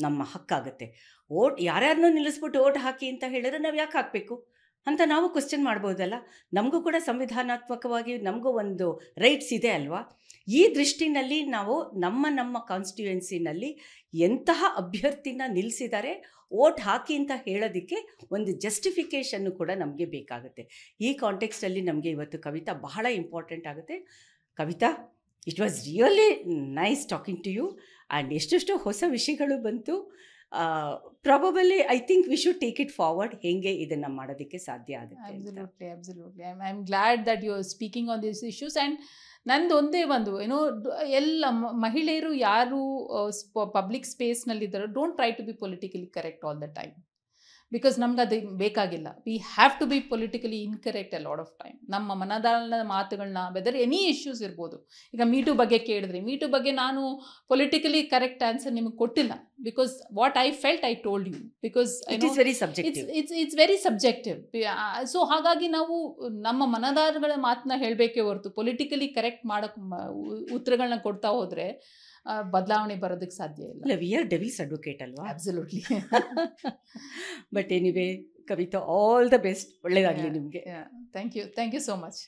ನಮ್ಮ ಹಕ್ಕಾಗುತ್ತೆ. ಯಾರ್ಯಾರನ್ನೂ ನಿಲ್ಲಿಸ್ಬಿಟ್ಟು ಓಟ್ ಹಾಕಿ ಅಂತ ಹೇಳಿದ್ರೆ ನಾವು ಯಾಕೆ ಹಾಕಬೇಕು ಅಂತ ನಾವು ಕ್ವಶನ್ ಮಾಡ್ಬೋದಲ್ಲ. ನಮಗೂ ಕೂಡ ಸಂವಿಧಾನಾತ್ಮಕವಾಗಿ ನಮಗೂ ಒಂದು ರೈಟ್ಸ್ ಇದೆ ಅಲ್ವಾ. ಈ ದೃಷ್ಟಿನಲ್ಲಿ ನಾವು ನಮ್ಮ ಕಾನ್ಸ್ಟಿಟ್ಯೂಯೆನ್ಸಿನಲ್ಲಿ ಎಂತಹ ಅಭ್ಯರ್ಥಿನ ನಿಲ್ಲಿಸಿದ್ದಾರೆ, ಓಟ್ ಹಾಕಿ ಅಂತ ಹೇಳೋದಕ್ಕೆ ಒಂದು ಜಸ್ಟಿಫಿಕೇಷನ್ನು ಕೂಡ ನಮಗೆ ಬೇಕಾಗುತ್ತೆ. ಈ ಕಾಂಟೆಕ್ಸ್ಟಲ್ಲಿ ನಮಗೆ ಇವತ್ತು ಕವಿತಾ ಬಹಳ ಇಂಪಾರ್ಟೆಂಟ್ ಆಗುತ್ತೆ. Kavitha, it was really nice talking to you. And ಎಷ್ಟೆಷ್ಟೋ ಹೊಸ ವಿಷಯಗಳು ಬಂತು. Probably I think we should take it forward, ಹೇಗೆ ಇದನ್ನು ಮಾಡೋದಕ್ಕೆ ಸಾಧ್ಯ ಆಗುತ್ತೆ. Absolutely I am glad that you are speaking on this issues. And ನಂದು ಒಂದೇ ಒಂದು ಎಲ್ಲ ಮಹಿಳೆಯರು ಯಾರು ಪಬ್ಲಿಕ್ ಸ್ಪೇಸ್ನಲ್ಲಿದ್ದಾರೋ, don't try to be politically correct all the time, because ನಮ್ಗೆ ಅದು ಬೇಕಾಗಿಲ್ಲ. We have to be politically incorrect A lot of time. ನಮ್ಮ ಮನದಾಳದ ಮಾತುಗಳನ್ನ, ವೆದರ್ ಎನಿ ಇಶ್ಯೂಸ್ ಇರ್ಬೋದು. ಈಗ ಮೀಟು ಬಗ್ಗೆ ಕೇಳಿದ್ರಿ, ಮೀಟು ಬಗ್ಗೆ ನಾನು ಪೊಲಿಟಿಕಲಿ ಕರೆಕ್ಟ್ ಆನ್ಸರ್ ನಿಮಗೆ ಕೊಟ್ಟಿಲ್ಲ, because what I felt I told you, because it's very subjective. So ಹಾಗಾಗಿ ನಾವು ನಮ್ಮ ಮನದಾಳಗಳ ಮಾತನ್ನ ಹೇಳಬೇಕೇ ಹೊರತು ಪೊಲಿಟಿಕಲಿ ಕರೆಕ್ಟ್ ಮಾಡೋಕ್ಕೆ ಉತ್ತರಗಳನ್ನ ಕೊಡ್ತಾ ಹೋದರೆ ಬದಲಾವಣೆ ಬರೋದಕ್ಕೆ ಸಾಧ್ಯ ಇಲ್ಲ. ವಿ ಆರ್ ಡೆವಿಲ್ಸ್ ಅಡ್ವೊಕೇಟ್ ಅಲ್ವಾ? Absolutely. But anyway Kavitha, all the best, ಒಳ್ಳೆಯದಾಗಲಿ ನಿಮಗೆ. Thank you so much.